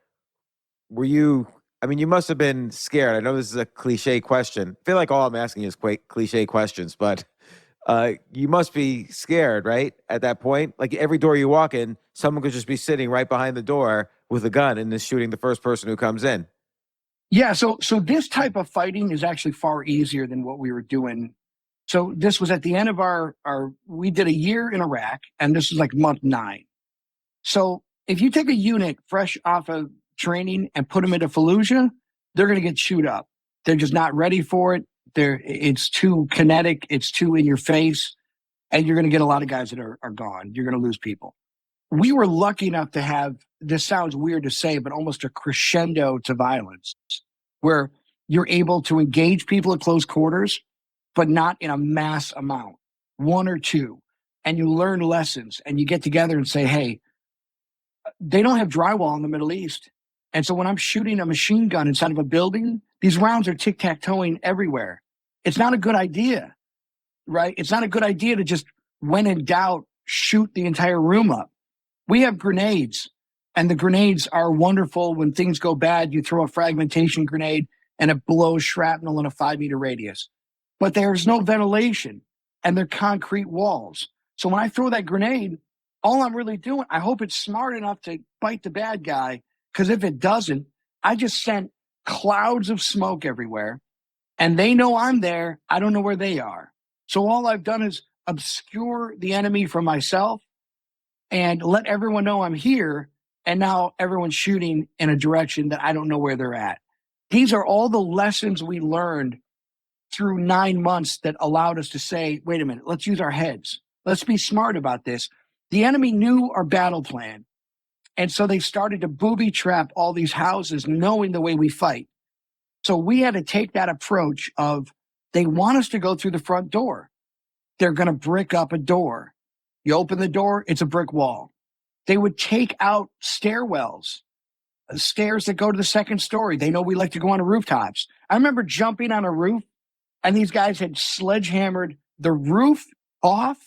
Were you? I mean, you must have been scared. I know this is a cliche question. I feel like all I'm asking is quite cliche questions, but you must be scared, right? At that point, like every door you walk in, someone could just be sitting right behind the door with a gun and is shooting the first person who comes in. Yeah. So this type of fighting is actually far easier than what we were doing. So this was at the end of we did a year in Iraq, and this is like month 9. So if you take a unit fresh off of training and put them into Fallujah, they're going to get chewed up. They're just not ready for it. It's too kinetic. It's too in your face. And you're going to get a lot of guys that are gone. You're going to lose people. We were lucky enough to have, this sounds weird to say, but almost a crescendo to violence, where you're able to engage people at close quarters, but not in a mass amount, 1 or 2. And you learn lessons and you get together and say, hey, they don't have drywall in the Middle East. And so when I'm shooting a machine gun inside of a building, these rounds are tic-tac-toeing everywhere. It's not a good idea, right? It's not a good idea to just, when in doubt, shoot the entire room up. We have grenades, and the grenades are wonderful. When things go bad, you throw a fragmentation grenade and it blows shrapnel in a 5-meter radius. But there's no ventilation, and they're concrete walls. So when I throw that grenade, all I'm really doing, I hope it's smart enough to bite the bad guy, because if it doesn't, I just sent clouds of smoke everywhere, and they know I'm there. I don't know where they are. So all I've done is obscure the enemy from myself and let everyone know I'm here. And now everyone's shooting in a direction that I don't know where they're at. These are all the lessons we learned through 9 months that allowed us to say, wait a minute, let's use our heads. Let's be smart about this. The enemy knew our battle plan. And so they started to booby trap all these houses, knowing the way we fight. So we had to take that approach of they want us to go through the front door. They're going to brick up a door. You open the door, it's a brick wall. They would take out stairwells, stairs that go to the second story. They know we like to go on the rooftops. I remember jumping on a roof, and these guys had sledgehammered the roof off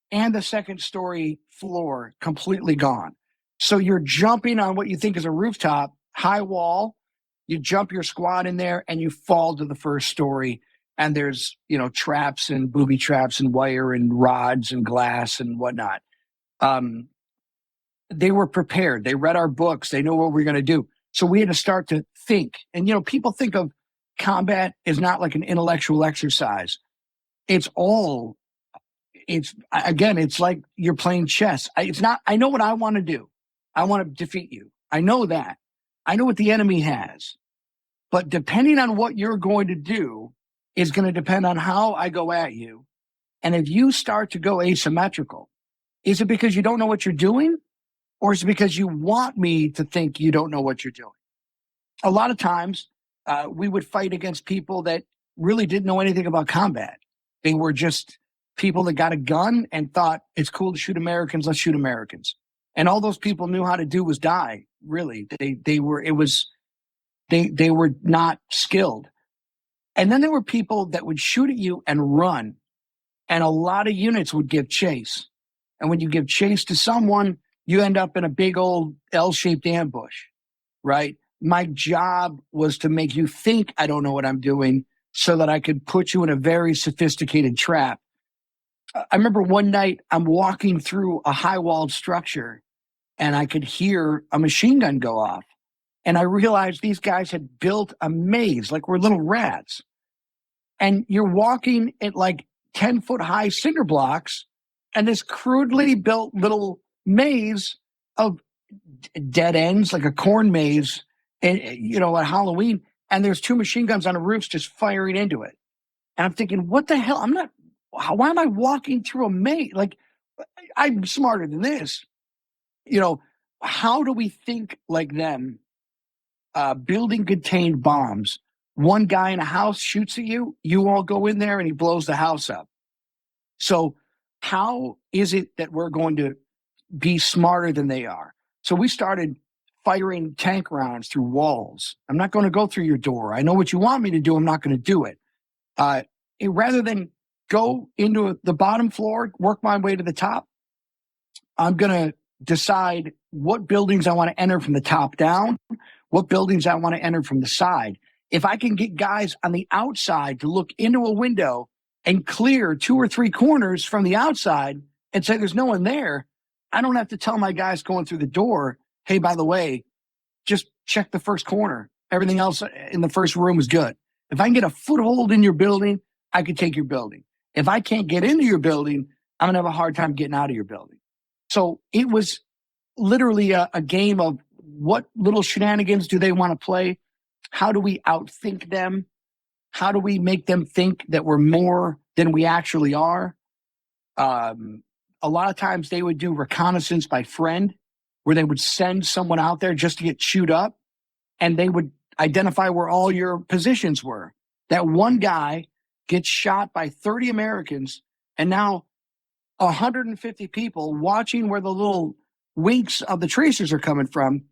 and the second story floor completely gone. So you're jumping on what you think is a rooftop, high wall. You jump your squad in there and you fall to the first story. And there's, traps and booby traps and wire and rods and glass and whatnot. They were prepared. They read our books. They know what we're going to do. So we had to start to think. And, people think of combat as not like an intellectual exercise. It's like you're playing chess. I know what I want to do. I want to defeat you. I know that. I know what the enemy has. But depending on what you're going to do is going to depend on how I go at you. And if you start to go asymmetrical, is it because you don't know what you're doing? Or is it because you want me to think you don't know what you're doing? A lot of times we would fight against people that really didn't know anything about combat. They were just people that got a gun and thought it's cool to shoot Americans. Let's shoot Americans. And all those people knew how to do was die. Really, they were not skilled. And then there were people that would shoot at you and run. And a lot of units would give chase. And when you give chase to someone, you end up in a big old L-shaped ambush, right? My job was to make you think I don't know what I'm doing so that I could put you in a very sophisticated trap. I remember one night I'm walking through a high-walled structure and I could hear a machine gun go off. And I realized these guys had built a maze like we're little rats. And you're walking at like 10-foot high cinder blocks and this crudely built little maze of dead ends, like a corn maze, and at Halloween. And there's 2 machine guns on the roofs just firing into it. And I'm thinking, what the hell? Why am I walking through a maze? Like, I'm smarter than this. How do we think like them? Building contained bombs. One guy in a house shoots at you, you all go in there and he blows the house up. So how is it that we're going to be smarter than they are? So we started firing tank rounds through walls. I'm not going to go through your door. I know what you want me to do. I'm not going to do it. Rather than go into the bottom floor, work my way to the top, I'm going to decide what buildings I want to enter from the top down, what buildings I want to enter from the side. If I can get guys on the outside to look into a window and clear 2 or 3 corners from the outside and say there's no one there, I don't have to tell my guys going through the door, hey, by the way, just check the first corner. Everything else in the first room is good. If I can get a foothold in your building, I could take your building. If I can't get into your building, I'm going to have a hard time getting out of your building. So it was literally a game of what little shenanigans do they want to play? How do we outthink them? How do we make them think that we're more than we actually are? A lot of times they would do reconnaissance by friend, where they would send someone out there just to get chewed up, and they would identify where all your positions were. That one guy gets shot by 30 Americans, and now 150 people watching where the little winks of the tracers are coming from,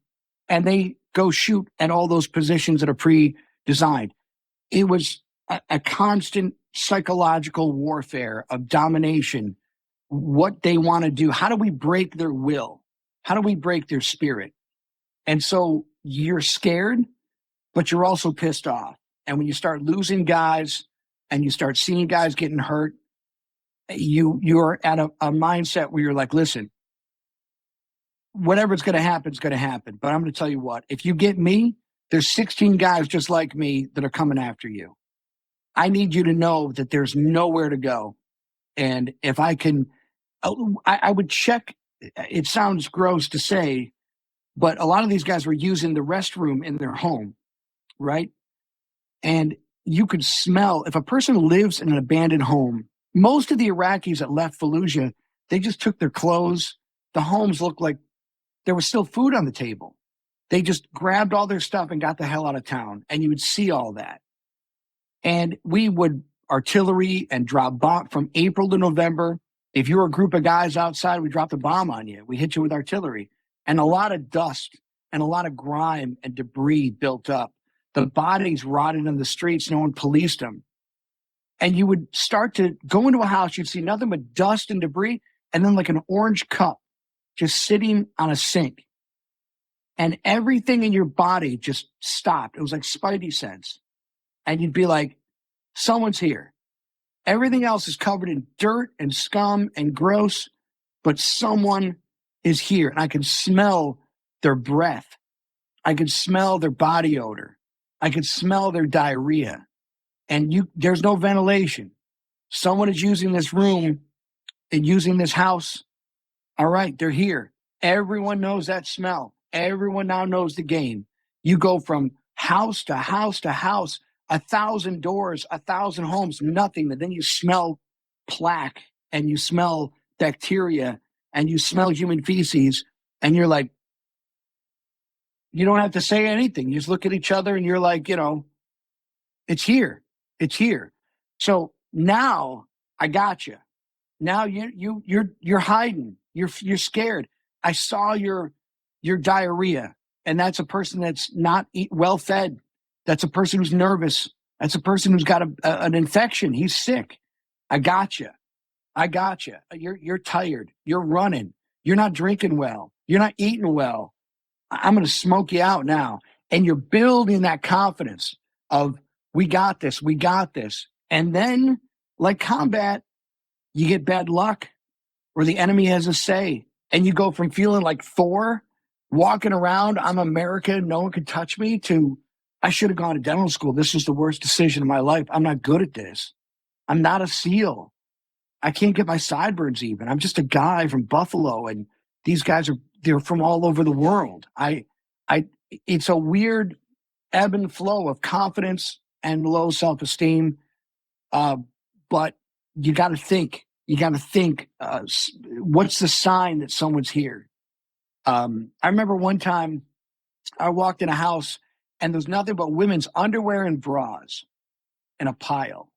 and they go shoot at all those positions that are pre-designed. It was a constant psychological warfare of domination, what they want to do. How do we break their will? How do we break their spirit? And so you're scared, but you're also pissed off. And when you start losing guys and you start seeing guys getting hurt, you're at a mindset where you're like, listen, whatever's going to happen is going to happen. But I'm going to tell you what, if you get me, there's 16 guys just like me that are coming after you. I need you to know that there's nowhere to go. And if I can, I would check. It sounds gross to say, but a lot of these guys were using the restroom in their home, right? And you could smell, if a person lives in an abandoned home, most of the Iraqis that left Fallujah, they just took their clothes. The homes looked like there was still food on the table. They just grabbed all their stuff and got the hell out of town. And you would see all that. And we would artillery and drop bomb from April to November. If you were a group of guys outside, we dropped a bomb on you. We hit you with artillery. And a lot of dust and a lot of grime and debris built up. The bodies rotted in the streets. No one policed them. And you would start to go into a house. You'd see nothing but dust and debris. And then like an orange cup just sitting on a sink. And everything in your body just stopped. It was like Spidey sense. And you'd be like, someone's here. Everything else is covered in dirt and scum and gross, but someone is here. And I can smell their breath. I could smell their body odor. I could smell their diarrhea. And there's no ventilation. Someone is using this room and using this house. All right, they're here. Everyone knows that smell. Everyone now knows the game. You go from house to house to house, 1,000 doors, 1,000 homes, nothing. And then you smell plaque and you smell bacteria and you smell human feces. And you're like, you don't have to say anything. You just look at each other and you're like, it's here. It's here. So now I got you. Now you're hiding. You're scared. I saw your diarrhea, and that's a person that's not well fed. That's a person who's nervous. That's a person who's got an infection. He's sick. I got you. I got you. You're tired. You're running. You're not drinking well. You're not eating well. I'm going to smoke you out now. And you're building that confidence of, we got this. We got this. And then, like combat, you get bad luck where the enemy has a say. And you go from feeling like Thor, walking around, I'm America, no one can touch me, to, I should have gone to dental school. This was the worst decision of my life. I'm not good at this. I'm not a SEAL. I can't get my sideburns even. I'm just a guy from Buffalo, and these guys they're from all over the world. It's a weird ebb and flow of confidence and low self-esteem. But you got to think. You got to think, what's the sign that someone's here? I remember one time I walked in a house and there's nothing but women's underwear and bras in a pile.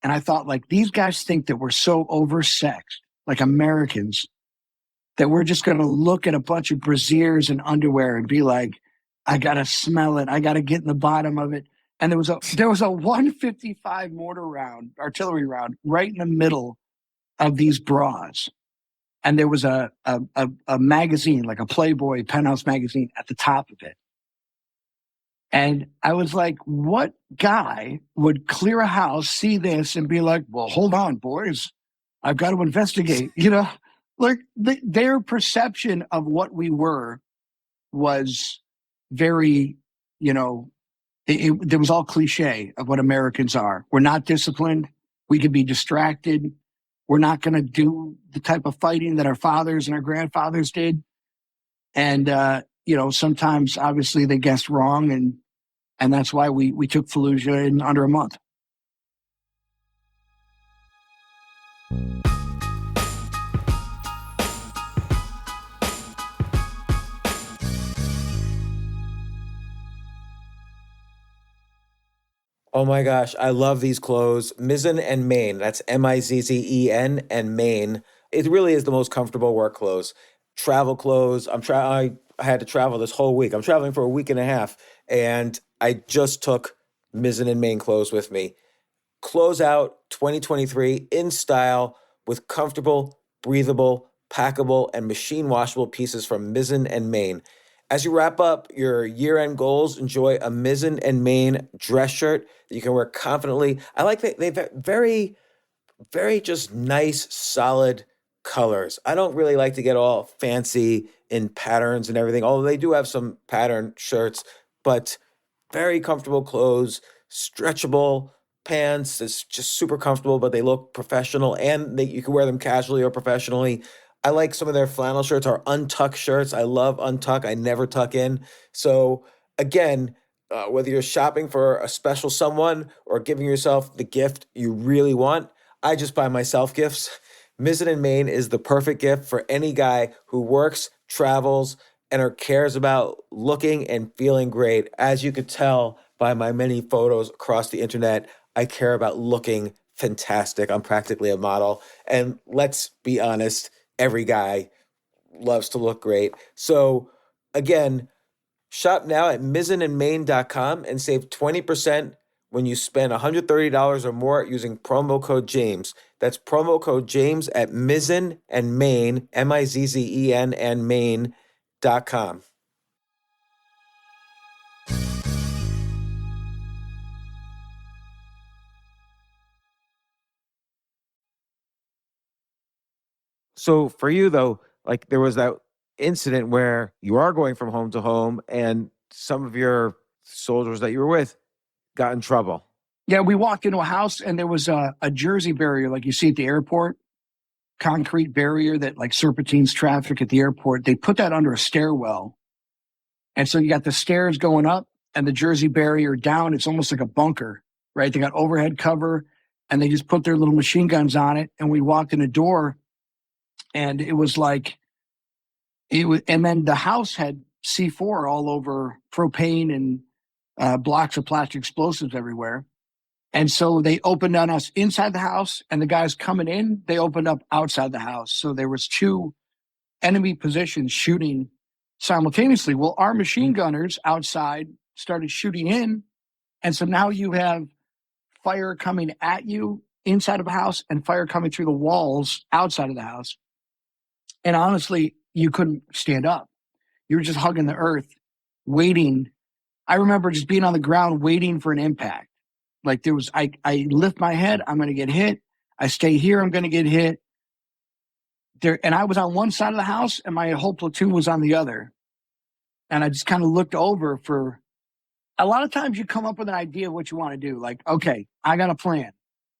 And I thought, like, these guys think that we're so oversexed, like Americans, that we're just going to look at a bunch of brassieres and underwear and be like, I got to smell it. I got to get in the bottom of it. And there was a 155 artillery round, right in the middle of these bras. And there was a magazine, like a Playboy Penthouse magazine at the top of it. And I was like, what guy would clear a house, see this, and be like, well, hold on, boys, I've got to investigate. Like their perception of what we were was very, there was all cliche of what Americans are. We're not disciplined. We could be distracted. We're not going to do the type of fighting that our fathers and our grandfathers did. And, sometimes obviously they guessed wrong. And that's why we took Fallujah in under a month. Oh my gosh, I love these clothes. Mizzen and Main, that's Mizzen and Main. It really is the most comfortable work clothes. Travel clothes. I had to travel this whole week. I'm traveling for a week and a half, and I just took Mizzen and Main clothes with me. Close out 2023 in style with comfortable, breathable, packable, and machine washable pieces from Mizzen and Main. As you wrap up your year-end goals, enjoy a Mizzen and Main dress shirt that you can wear confidently. I like that they've very, very just nice, solid colors. I don't really like to get all fancy in patterns and everything, although they do have some pattern shirts. but very comfortable clothes, stretchable pants. It's just super comfortable, but they look professional, and you can wear them casually or professionally. I like some of their flannel shirts or untuck shirts. I love untuck. I never tuck in. So again, whether you're shopping for a special someone or giving yourself the gift you really want, I just buy myself gifts. Mizzen and Main is the perfect gift for any guy who works, travels, and or cares about looking and feeling great. As you could tell by my many photos across the internet, I care about looking fantastic. I'm practically a model. And let's be honest, every guy loves to look great. So again, shop now at mizzenandmain.com and save 20% when you spend $130 or more using promo code James. That's promo code James at Mizzen and Main, Mizzen and Main.com. So for you though, like there was that incident where you are going from home to home and some of your soldiers that you were with got in trouble. Yeah, we walked into a house and there was a Jersey barrier like you see at the airport, concrete barrier that like serpentines traffic at the airport. They put that under a stairwell. And so you got the stairs going up and the Jersey barrier down. It's almost like a bunker, right? They got overhead cover and they just put their little machine guns on it. And we walked in the door and it was like, and then the house had C4 all over, propane and blocks of plastic explosives everywhere. And so they opened on us inside the house, and the guys coming in, they opened up outside the house. So there was two enemy positions shooting simultaneously. Well, our machine gunners outside started shooting in. And so now you have fire coming at you inside of a house and fire coming through the walls outside of the house. And honestly, you couldn't stand up. You were just hugging the earth, waiting. I remember just being on the ground waiting for an impact. Like there was, I lift my head, I'm going to get hit. I stay here, I'm going to get hit. There, and I was on one side of the house and my whole platoon was on the other. And I just kind of looked over for, a lot of times you come up with an idea of what you want to do. Like, okay, I got a plan.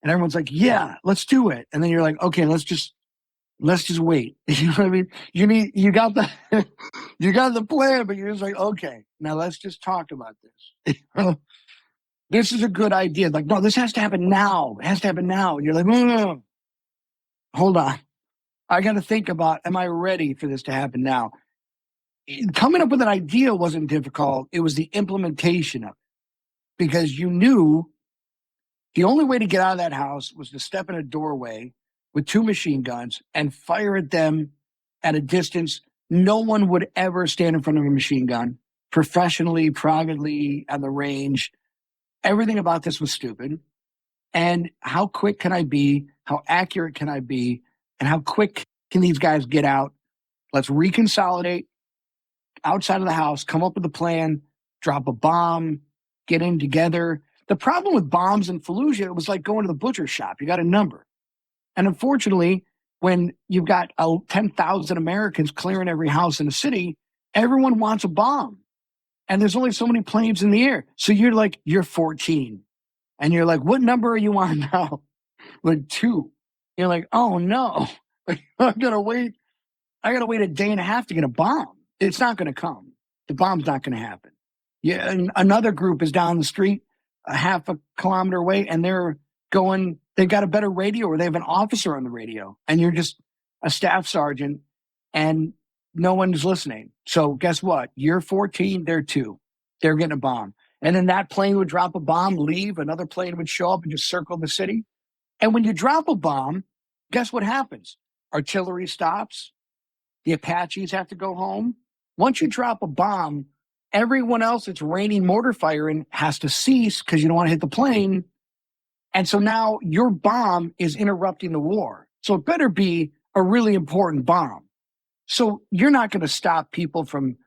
And everyone's like, yeah, let's do it. And then you're like, okay, let's just wait. You know what I mean? You got the, you got the plan, but you're just like, okay, now let's just talk about this. This is a good idea. Like, no, this has to happen now. It has to happen now. And you're like, no. Hold on. I got to think about, am I ready for this to happen now? Coming up with an idea wasn't difficult. It was the implementation of it. Because you knew the only way to get out of that house was to step in a doorway with two machine guns and fire at them at a distance. No one would ever stand in front of a machine gun, professionally, privately, on the range. Everything about this was stupid. And how quick can I be? How accurate can I be? And how quick can these guys get out? Let's reconsolidate outside of the house, come up with a plan, drop a bomb, get in together. The problem with bombs in Fallujah, it was like going to the butcher shop. You got a number. And unfortunately, when you've got 10,000 Americans clearing every house in the city, everyone wants a bomb. And there's only so many planes in the air. So you're like, you're 14. And you're like, what number are you on now? Like 2. You're like, oh no. I gotta wait a day and a half to get a bomb. It's not gonna come. The bomb's not gonna happen. Yeah, and another group is down the street, a half a kilometer away, and they've got a better radio or they have an officer on the radio. And you're just a staff sergeant and no one's listening. So guess what? You're 14, they're 2. They're getting a bomb. And then that plane would drop a bomb, leave, another plane would show up and just circle the city. And when you drop a bomb, guess what happens? Artillery stops. The Apaches have to go home. Once you drop a bomb, everyone else that's raining mortar fire in has to cease because you don't want to hit the plane. And so now your bomb is interrupting the war. So it better be a really important bomb. So you're not going to stop people from,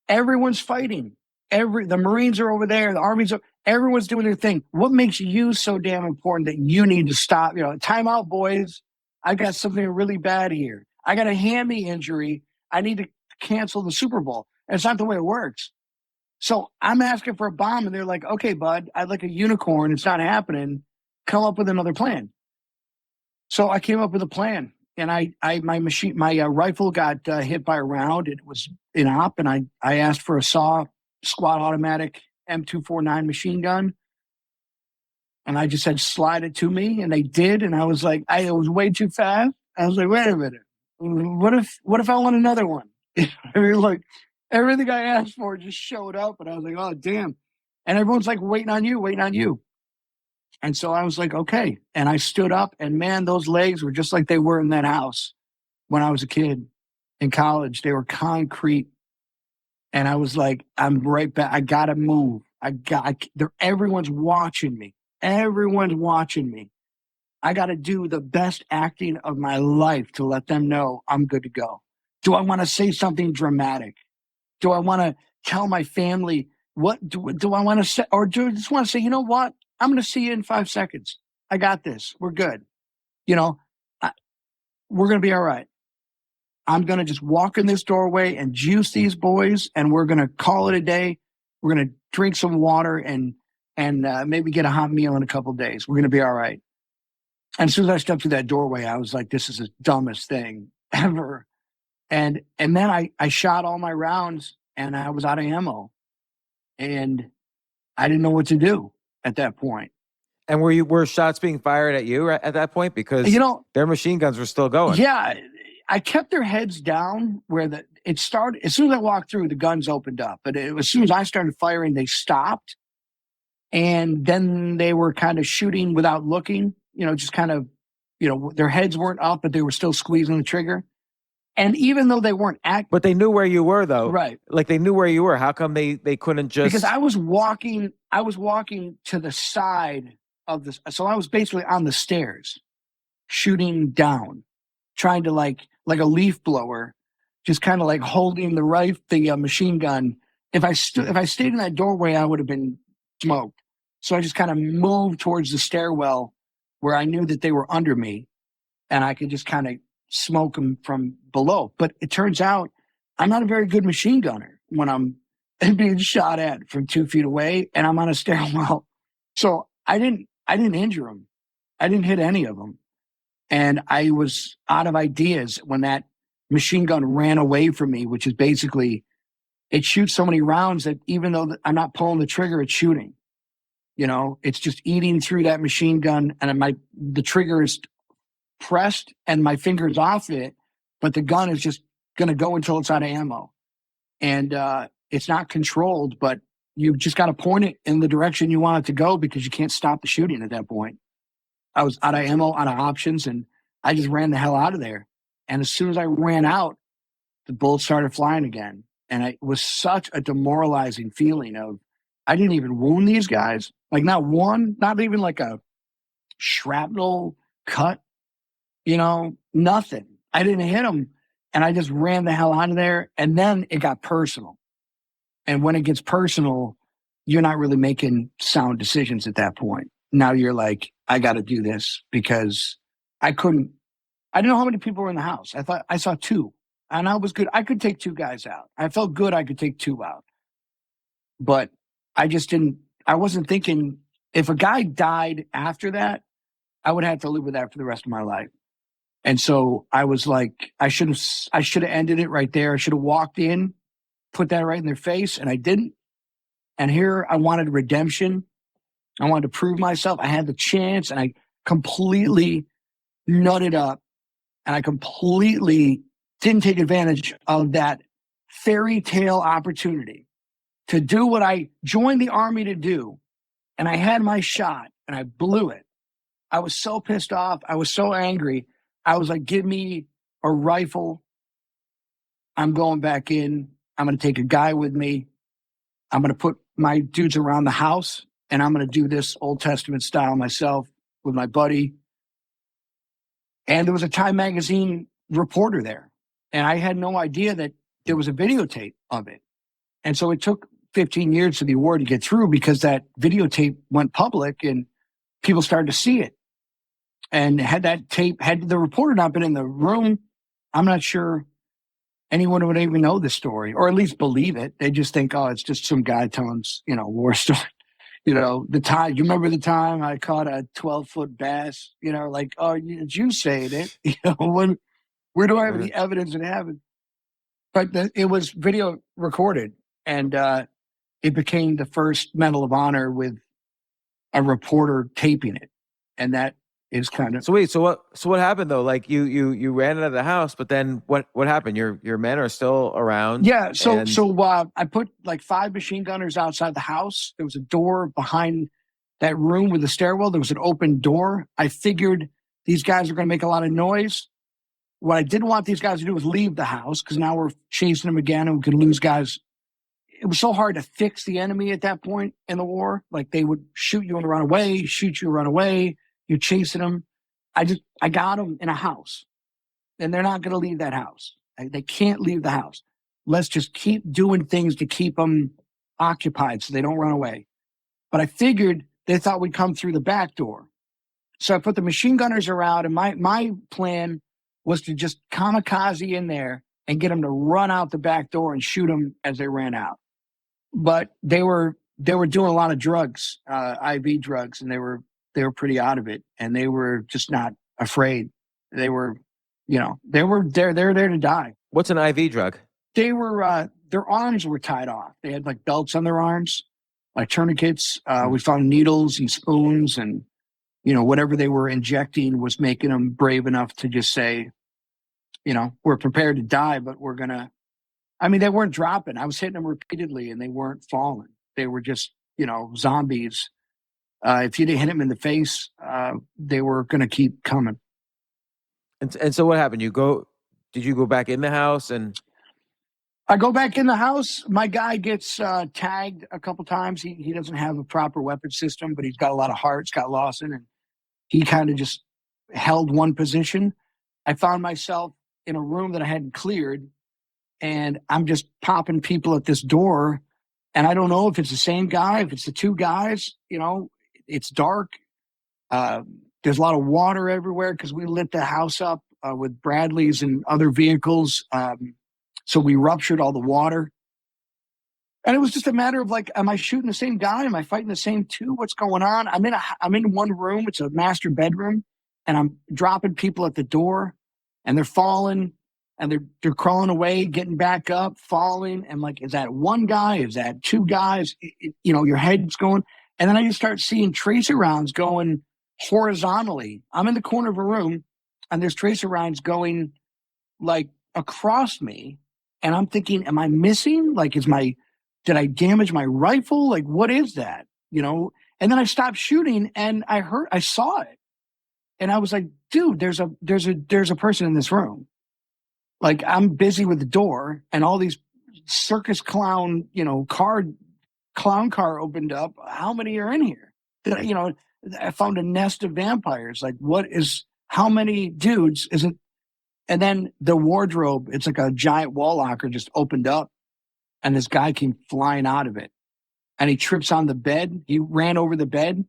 everyone's fighting. The Marines are over there, the Army's everyone's doing their thing. What makes you so damn important that you need to stop? Time out, boys. I got something really bad here. I got a hammy injury. I need to cancel the Super Bowl. And it's not the way it works. So I'm asking for a bomb, and they're like, okay, bud, I'd like a unicorn. It's not happening. Come up with another plan. So I came up with a plan, and my rifle got hit by a round. It was in op, and I asked for a squad automatic M249 machine gun, and I just said, slide it to me, and they did. And I was like, it was way too fast. I was like, wait a minute, what if I want another one? I mean, like, everything I asked for just showed up, and I was like, oh damn! And everyone's like, waiting on you. And so I was like, okay. And I stood up, and man, those legs were just like they were in that house when I was a kid in college. They were concrete. And I was like, I'm right back. I got to move. Everyone's watching me. Everyone's watching me. I got to do the best acting of my life to let them know I'm good to go. Do I want to say something dramatic? Do I want to tell my family what do I want to say? Or do I just want to say, you know what? I'm going to see you in 5 seconds. I got this. We're good. You know, we're going to be all right. I'm going to just walk in this doorway and juice these boys, and we're going to call it a day. We're going to drink some water and maybe get a hot meal in a couple of days. We're going to be all right. And as soon as I stepped through that doorway, I was like, this is the dumbest thing ever. And then I shot all my rounds, and I was out of ammo, and I didn't know what to do at that point. And were shots being fired at you at that point? Because their machine guns were still going. Yeah, I kept their heads down where it started. As soon as I walked through, the guns opened up. But as soon as I started firing, they stopped. And then they were kind of shooting without looking, just kind of, their heads weren't up, but they were still squeezing the trigger. And even though they weren't acting. But they knew where you were, though. Right. Like, they knew where you were. How come they couldn't just. Because I was walking to the side of this. So I was basically on the stairs, shooting down, trying to like a leaf blower, just kind of like holding the machine gun. If I stayed in that doorway, I would have been smoked. So I just kind of moved towards the stairwell where I knew that they were under me, and I could just kind of smoke them from below. But it turns out I'm not a very good machine gunner when I'm being shot at from 2 feet away and I'm on a stairwell. So I didn't injure them. I didn't hit any of them. And I was out of ideas when that machine gun ran away from me, which is basically, it shoots so many rounds that even though I'm not pulling the trigger, it's shooting. It's just eating through that machine gun, and the trigger is pressed and my finger's off it, but the gun is just going to go until it's out of ammo. And it's not controlled, but you've just got to point it in the direction you want it to go, because you can't stop the shooting at that point. I was out of ammo, out of options, and I just ran the hell out of there. And as soon as I ran out, the bullets started flying again. And it was such a demoralizing feeling of, I didn't even wound these guys. Like, not one, not even like a shrapnel cut, nothing. I didn't hit them. And I just ran the hell out of there. And then it got personal. And when it gets personal, you're not really making sound decisions at that point. Now you're like, I got to do this, because I didn't know how many people were in the house. I saw 2, and I was good. I could take 2 guys out. I felt good. I could take 2 out, but I wasn't thinking, if a guy died after that, I would have to live with that for the rest of my life. And so I was like, I should have ended it right there. I should have walked in, put that right in their face, and I didn't. And here I wanted redemption. I wanted to prove myself. I had the chance, and I completely nutted up, and I completely didn't take advantage of that fairy tale opportunity to do what I joined the Army to do. And I had my shot, and I blew it. I was so pissed off. I was so angry. I was like, give me a rifle. I'm going back in. I'm going to take a guy with me. I'm going to put my dudes around the house, and I'm going to do this Old Testament style myself with my buddy. And there was a Time magazine reporter there, and I had no idea that there was a videotape of it. And so it took 15 years for the award to get through, because that videotape went public and people started to see it. And had the reporter not been in the room, I'm not sure anyone would even know the story, or at least believe it. They just think, oh, it's just some guy telling, war story. The time, you remember the time I caught a 12-foot bass, like, oh, it's you saying it, where do I have any evidence it happened? But it was video recorded, and it became the first Medal of Honor with a reporter taping it. And that is kind of. So wait, so what happened though? Like you ran out of the house, but then what happened? Your men are still around? Yeah. So I put like 5 machine gunners outside the house. There was a door behind that room with the stairwell. There was an open door. I figured these guys are going to make a lot of noise. What I didn't want these guys to do was leave the house, because now we're chasing them again and we could lose guys. It was so hard to fix the enemy at that point in the war. Like, they would shoot you and run away, shoot you and run away. You're chasing them. I got them in a house, and they're not going to leave that house. They can't leave the house. Let's just keep doing things to keep them occupied so they don't run away. But I figured they thought we'd come through the back door. So I put the machine gunners around, and my plan was to just kamikaze in there and get them to run out the back door and shoot them as they ran out. But they were doing a lot of drugs, IV drugs, and they were pretty out of it, and they were just not afraid. They were, they're there to die. What's an IV drug? They were their arms were tied off. They had like belts on their arms, like tourniquets. We found needles and spoons, and whatever they were injecting was making them brave enough to just say, we're prepared to die, but we're gonna. I mean, they weren't dropping. I was hitting them repeatedly, and they weren't falling. They were just, zombies. If you didn't hit them in the face, they were going to keep coming. And so what happened? Did you go back in the house? And I go back in the house. My guy gets tagged a couple times. He doesn't have a proper weapon system, but he's got a lot of heart, Scott Lawson, and he kind of just held one position. I found myself in a room that I hadn't cleared, and I'm just popping people at this door, and I don't know if it's the same guy, if it's the 2 guys. It's dark. There's a lot of water everywhere because we lit the house up with Bradleys and other vehicles. So we ruptured all the water. And it was just a matter of like, am I shooting the same guy? Am I fighting the same 2? What's going on? I'm in one room. It's a master bedroom, and I'm dropping people at the door, and they're falling, and they're crawling away, getting back up, falling. And like, is that 1 guy? Is that 2 guys? Your head's going. And then I just start seeing tracer rounds going horizontally. I'm in the corner of a room, and there's tracer rounds going like across me. And I'm thinking, am I missing? Like, did I damage my rifle? Like, what is that? And then I stopped shooting, and I saw it. And I was like, dude, there's a person in this room. Like, I'm busy with the door, and all these circus clown, clown car opened up. How many are in here? I found a nest of vampires. Like, how many dudes is it? And then the wardrobe, it's like a giant wall locker, just opened up, and this guy came flying out of it, and he trips on the bed. He ran over the bed,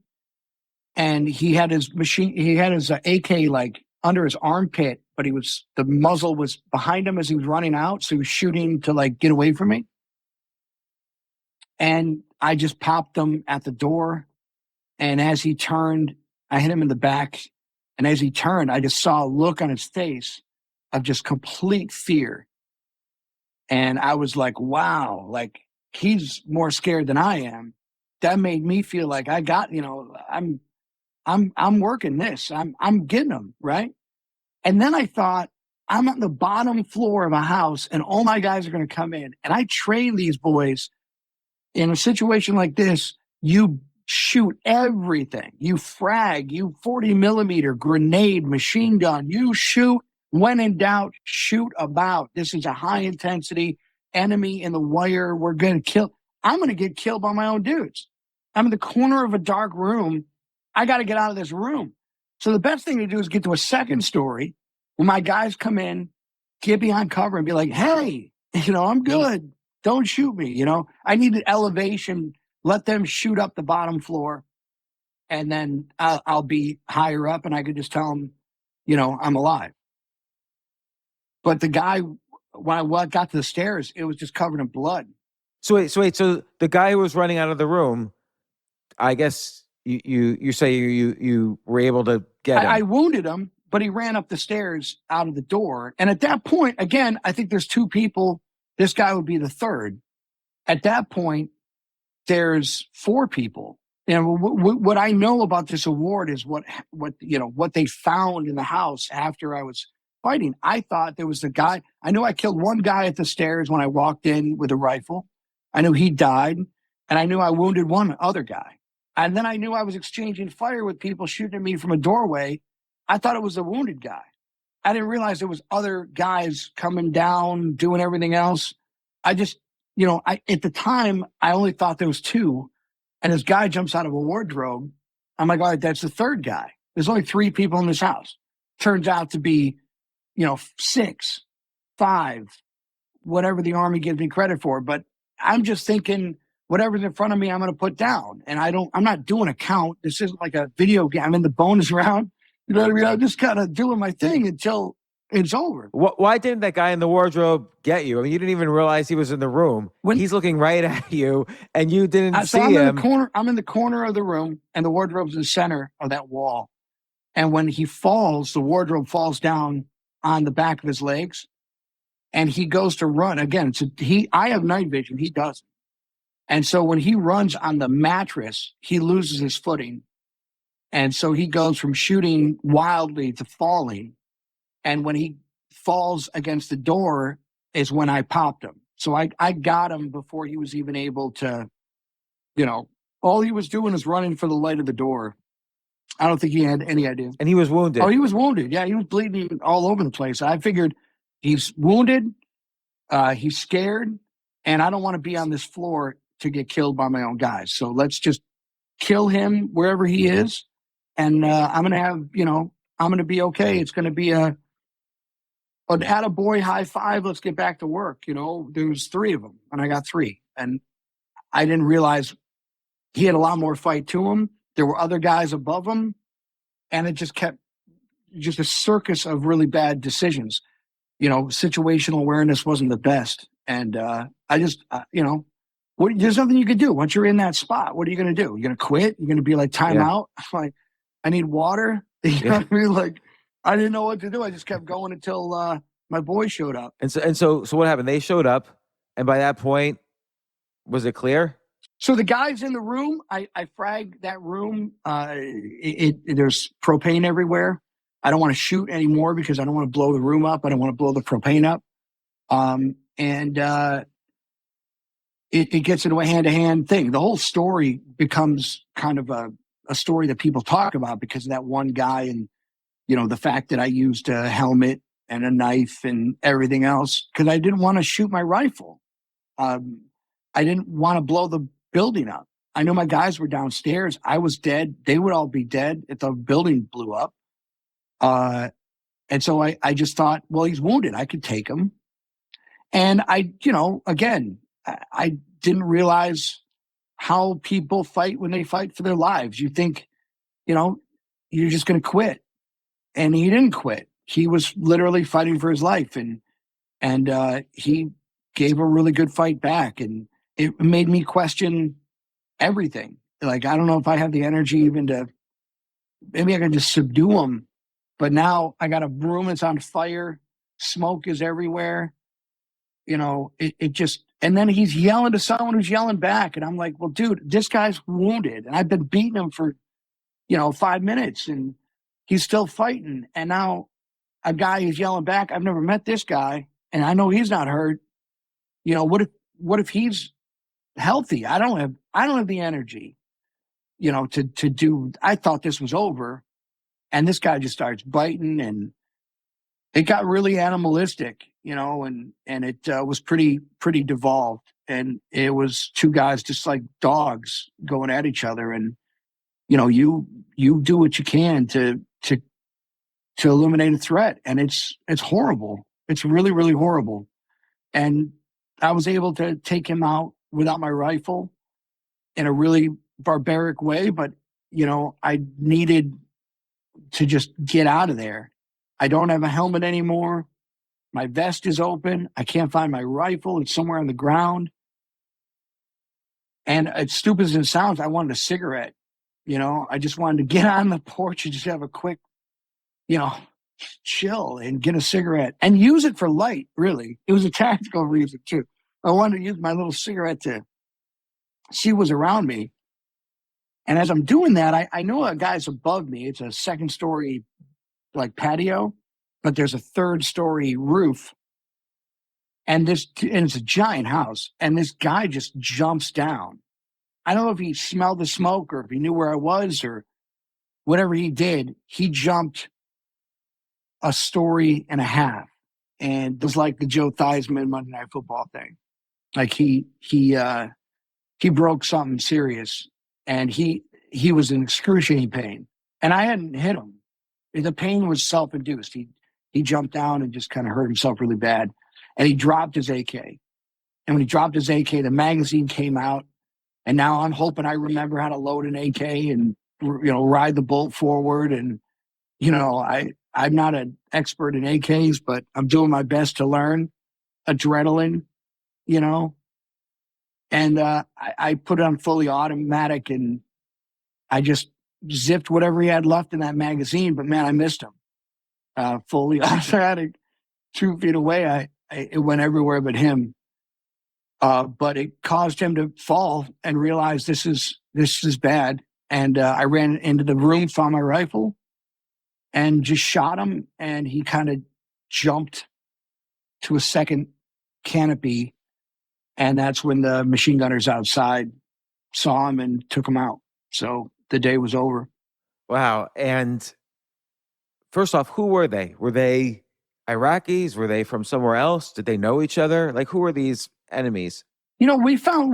and he had his AK like under his armpit, but the muzzle was behind him as he was running out. So he was shooting to like get away from me. And I just popped him at the door. And as he turned, I hit him in the back. And as he turned, I just saw a look on his face of just complete fear. And I was like, wow, like, he's more scared than I am. That made me feel like I got, I'm working this. I'm getting him, right? And then I thought, I'm on the bottom floor of a house, and all my guys are going to come in. And I train these boys. In a situation like this, you shoot everything. You frag, you 40 millimeter grenade, machine gun. You shoot. When in doubt, shoot about. This is a high intensity enemy in the wire. We're going to kill. I'm going to get killed by my own dudes. I'm in the corner of a dark room. I got to get out of this room. So the best thing to do is get to a second story when my guys come in, get behind cover and be like, hey, I'm good. Don't shoot me. I need an elevation. Let them shoot up the bottom floor. And then I'll be higher up, and I could just tell them, I'm alive. But the guy when I got to the stairs, it was just covered in blood. So wait. So the guy who was running out of the room, I guess you say you were able to get him. I wounded him, but he ran up the stairs out of the door. And at that point, again, I think there's two people. This guy would be the third. At that point, there's four people. And what I know about this award is what they found in the house after I was fighting. I thought there was the guy. I knew I killed one guy at the stairs when I walked in with a rifle. I knew he died, and I knew I wounded one other guy. And then I knew I was exchanging fire with people shooting at me from a doorway. I thought it was a wounded guy. I didn't realize there was other guys coming down, doing everything else. I just, at the time, I only thought there was two. And this guy jumps out of a wardrobe. I'm like, all right, that's the third guy. There's only three people in this house. Turns out to be, 6, 5, whatever the Army gives me credit for. But I'm just thinking whatever's in front of me, I'm going to put down. And I'm not doing a count. This isn't like a video game. I'm in the bonus round. You know what I mean? I'm just kind of doing my thing until it's over. Why didn't that guy in the wardrobe get you? I mean, you didn't even realize he was in the room. He's looking right at you, and you didn't see him. I'm in the corner of the room, and the wardrobe's in the center of that wall. And when he falls, the wardrobe falls down on the back of his legs, and he goes to run. Again, I have night vision. He doesn't. And so when he runs on the mattress, he loses his footing. And so he goes from shooting wildly to falling. And when he falls against the door is when I popped him. So I got him before he was even able to, all he was doing is running for the light of the door. I don't think he had any idea. And he was wounded. Oh, he was wounded. Yeah, he was bleeding all over the place. I figured he's wounded, he's scared, and I don't want to be on this floor to get killed by my own guys. So let's just kill him wherever he is. And I'm going to have, I'm going to be okay. It's going to be an attaboy high five. Let's get back to work. There was 3 of them and I got 3. And I didn't realize he had a lot more fight to him. There were other guys above him. And it just kept a circus of really bad decisions. Situational awareness wasn't the best. And I just, there's nothing you could do. Once you're in that spot, what are you going to do? You're going to quit? You're going to be like, time out? Like, I need water. You know what I mean? Like, I didn't know what to do. I just kept going until my boys showed up. And so what happened? They showed up, and by that point, was it clear? So the guys in the room, I fragged that room. There's propane everywhere. I don't want to shoot anymore because I don't want to blow the room up. I don't want to blow the propane up. It gets into a hand-to-hand thing. The whole story becomes kind of a story that people talk about because of that one guy and, the fact that I used a helmet and a knife and everything else because I didn't want to shoot my rifle. I didn't want to blow the building up. I know my guys were downstairs. I was dead. They would all be dead if the building blew up. And so I just thought, well, he's wounded. I could take him. And I didn't realize how people fight when they fight for their lives. You think, you're just going to quit. And he didn't quit. He was literally fighting for his life. And he gave a really good fight back. And it made me question everything. Like, I don't know if I have the energy even to, maybe I can just subdue him. But now I got a room that's on fire. Smoke is everywhere. It just, and then he's yelling to someone who's yelling back. And I'm like, well, dude, this guy's wounded. And I've been beating him for, 5 minutes and he's still fighting. And now a guy is yelling back. I've never met this guy and I know he's not hurt. What if he's healthy? I don't have the energy, to do, I thought this was over. And this guy just starts biting and it got really animalistic, and it was pretty devolved. And it was 2 guys just like dogs going at each other. And, you do what you can to eliminate a threat. And it's horrible. It's really, really horrible. And I was able to take him out without my rifle in a really barbaric way. But, I needed to just get out of there. I don't have a helmet anymore. My vest is open. I can't find my rifle. It's somewhere on the ground. And as stupid as it sounds, I wanted a cigarette. I just wanted to get on the porch and just have a quick, chill and get a cigarette and use it for light, really. It was a tactical reason, too. I wanted to use my little cigarette to see what's around me. And as I'm doing that, I know a guy's above me. It's a second story, like, patio, but there's a third story roof. And it's a giant house. And this guy just jumps down. I don't know if he smelled the smoke or if he knew where I was or whatever he did. He jumped a story and a half. And it was like the Joe Theismann Monday Night Football thing. Like he broke something serious, and he was in excruciating pain. And I hadn't hit him. The pain was self-induced. He jumped down and just kind of hurt himself really bad. And he dropped his AK. And when he dropped his AK, the magazine came out. And now I'm hoping I remember how to load an AK and, ride the bolt forward. And, I'm not an expert in AKs, but I'm doing my best to learn. Adrenaline, And I put it on fully automatic, and I just zipped whatever he had left in that magazine. But, man, I missed him. Fully automatic, 2 feet away. It went everywhere but him. But it caused him to fall and realize this is bad. And I ran into the room, found my rifle, and just shot him. And he kind of jumped to a second canopy. And that's when the machine gunners outside saw him and took him out. So the day was over. Wow. And first off, who were they? Were they Iraqis? Were they from somewhere else? Did they know each other? Like, who were these enemies? We found,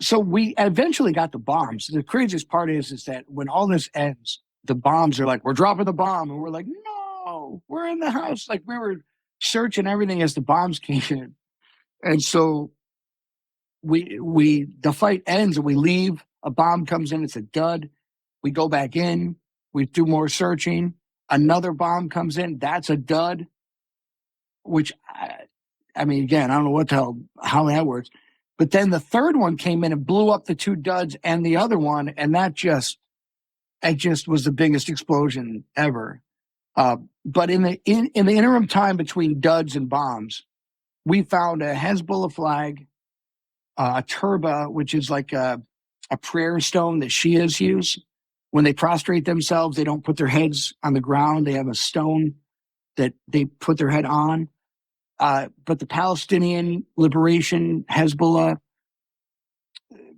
so we eventually got the bombs. The craziest part is that when all this ends, the bombs are like, we're dropping the bomb. And we're like, no, we're in the house. Like, we were searching everything as the bombs came in. And so the fight ends and we leave. A bomb comes in. It's a dud. We go back in. We do more searching. Another bomb comes in. That's a dud, which, I mean, again, I don't know what the hell, how that works. But then the third one came in and blew up the two duds and the other one. And it just was the biggest explosion ever. But in the interim time between duds and bombs, we found a Hezbollah flag, a turba, which is like a prayer stone that Shias use. When they prostrate themselves, they don't put their heads on the ground. They have a stone that they put their head on. But the Palestinian Liberation, Hezbollah,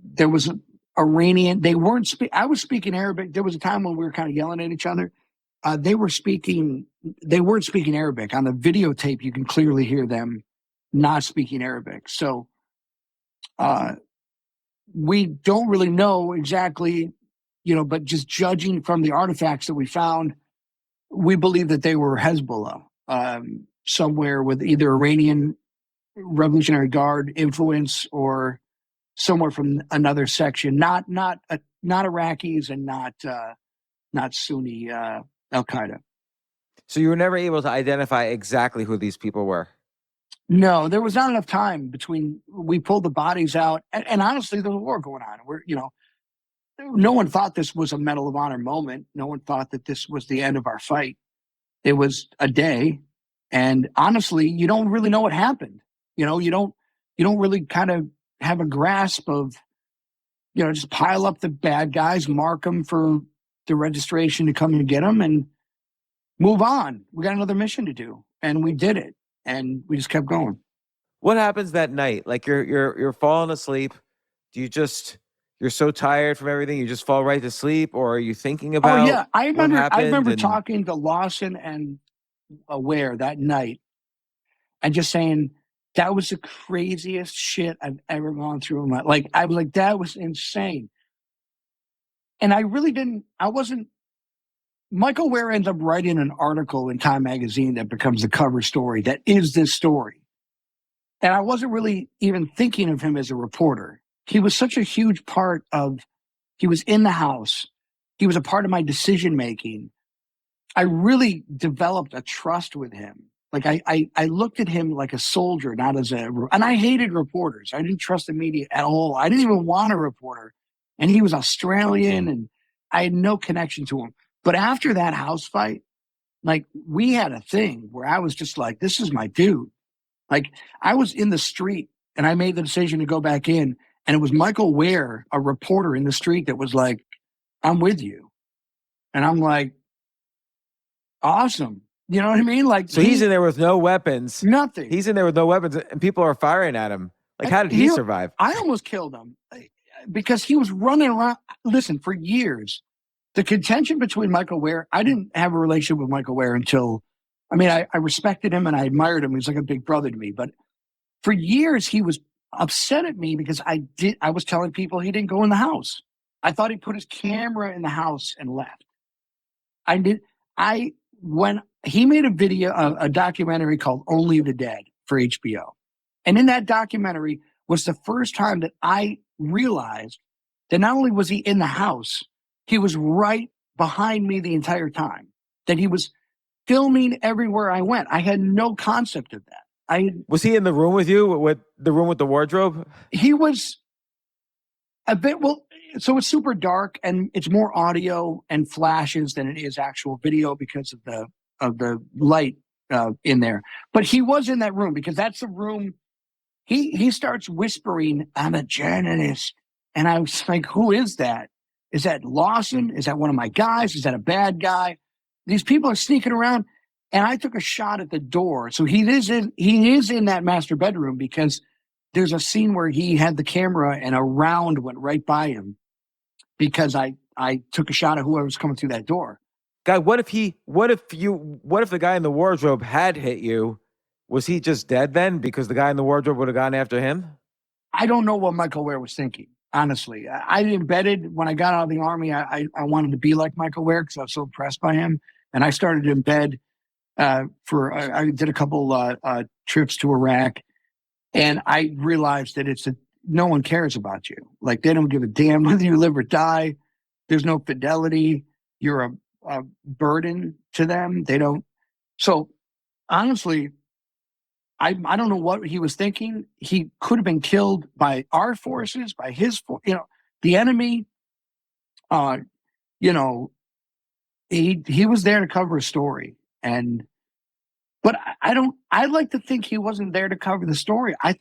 there was Iranian. They weren't. I was speaking Arabic. There was a time when we were kind of yelling at each other. They weren't speaking Arabic. On the videotape, you can clearly hear them not speaking Arabic. So we don't really know exactly, but just judging from the artifacts that we found, we believe that they were Hezbollah. Somewhere with either Iranian Revolutionary Guard influence or somewhere from another section, not Iraqis and not Sunni Al Qaeda. So you were never able to identify exactly who these people were? No, there was not enough time between we pulled the bodies out, and honestly, there was a war going on. No one thought this was a Medal of Honor moment. No one thought that this was the end of our fight. It was a day. And honestly, you don't really know what happened. You don't really kind of have a grasp of, just pile up the bad guys, mark them for the registration to come and get them and move on. We got another mission to do. And we did it. And we just kept going. What happens that night? Like you're falling asleep. You're so tired from everything, you just fall right to sleep, or are you thinking about? Oh yeah, I remember and talking to Lawson and Ware that night and just saying that was the craziest shit I've ever gone through in my life. I was like, that was insane. And Michael Ware ends up writing an article in Time magazine that becomes the cover story that is this story. And I wasn't really even thinking of him as a reporter. He was such a huge part he was in the house. He was a part of my decision making. I really developed a trust with him. Like I looked at him like a soldier, not as and I hated reporters. I didn't trust the media at all. I didn't even want a reporter. And he was Australian and I had no connection to him. But after that house fight, like we had a thing where I was just like, this is my dude. Like I was in the street and I made the decision to go back in. And it was Michael Ware, a reporter in the street, that was like, I'm with you. And I'm like, awesome. You know what I mean? Like, so he's in there with no weapons. Nothing. He's in there with no weapons, and people are firing at him. Like, how did he survive? I almost killed him because he was running around. Listen, for years, the contention between Michael Ware, I didn't have a relationship with Michael Ware until, I mean, I respected him and I admired him. He was like a big brother to me. But for years, he was upset at me because I was telling people he didn't go in the house. I thought he put his camera in the house and left. When he made a video, a documentary called Only the Dead for HBO. And in that documentary was the first time that I realized that not only was he in the house, he was right behind me the entire time, that he was filming everywhere I went. I had no concept of that. Was he in the room with you, with the room with the wardrobe? He was a bit, well, so it's super dark and it's more audio and flashes than it is actual video because of the light in there. But he was in that room because that's the room. He starts whispering, I'm a journalist. And I was like, who is that? Is that Lawson? Is that one of my guys? Is that a bad guy? These people are sneaking around. And I took a shot at the door. So he is in that master bedroom because there's a scene where he had the camera and a round went right by him because I took a shot at whoever was coming through that door. Guy, what if the guy in the wardrobe had hit you? Was he just dead then because the guy in the wardrobe would have gone after him? I don't know what Michael Ware was thinking, honestly. I embedded, when I got out of the Army, I wanted to be like Michael Ware because I was so impressed by him. And I started to embed I did a couple trips to Iraq. And I realized that no one cares about you. Like, they don't give a damn whether you live or die. There's no fidelity. You're a burden to them. They don't. So honestly, I don't know what he was thinking. He could have been killed by our forces, by his, the enemy. He was there to cover a story. But I'd like to think he wasn't there to cover the story. I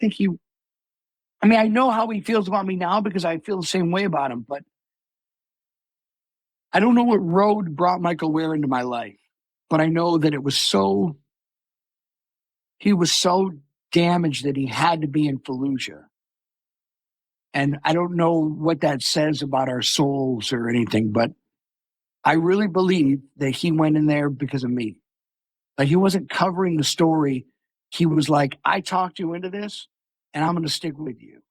know how he feels about me now because I feel the same way about him, but I don't know what road brought Michael Ware into my life, but I know that he was so damaged that he had to be in Fallujah. And I don't know what that says about our souls or anything, but I really believe that he went in there because of me. Like, he wasn't covering the story. He was like, I talked you into this and I'm going to stick with you.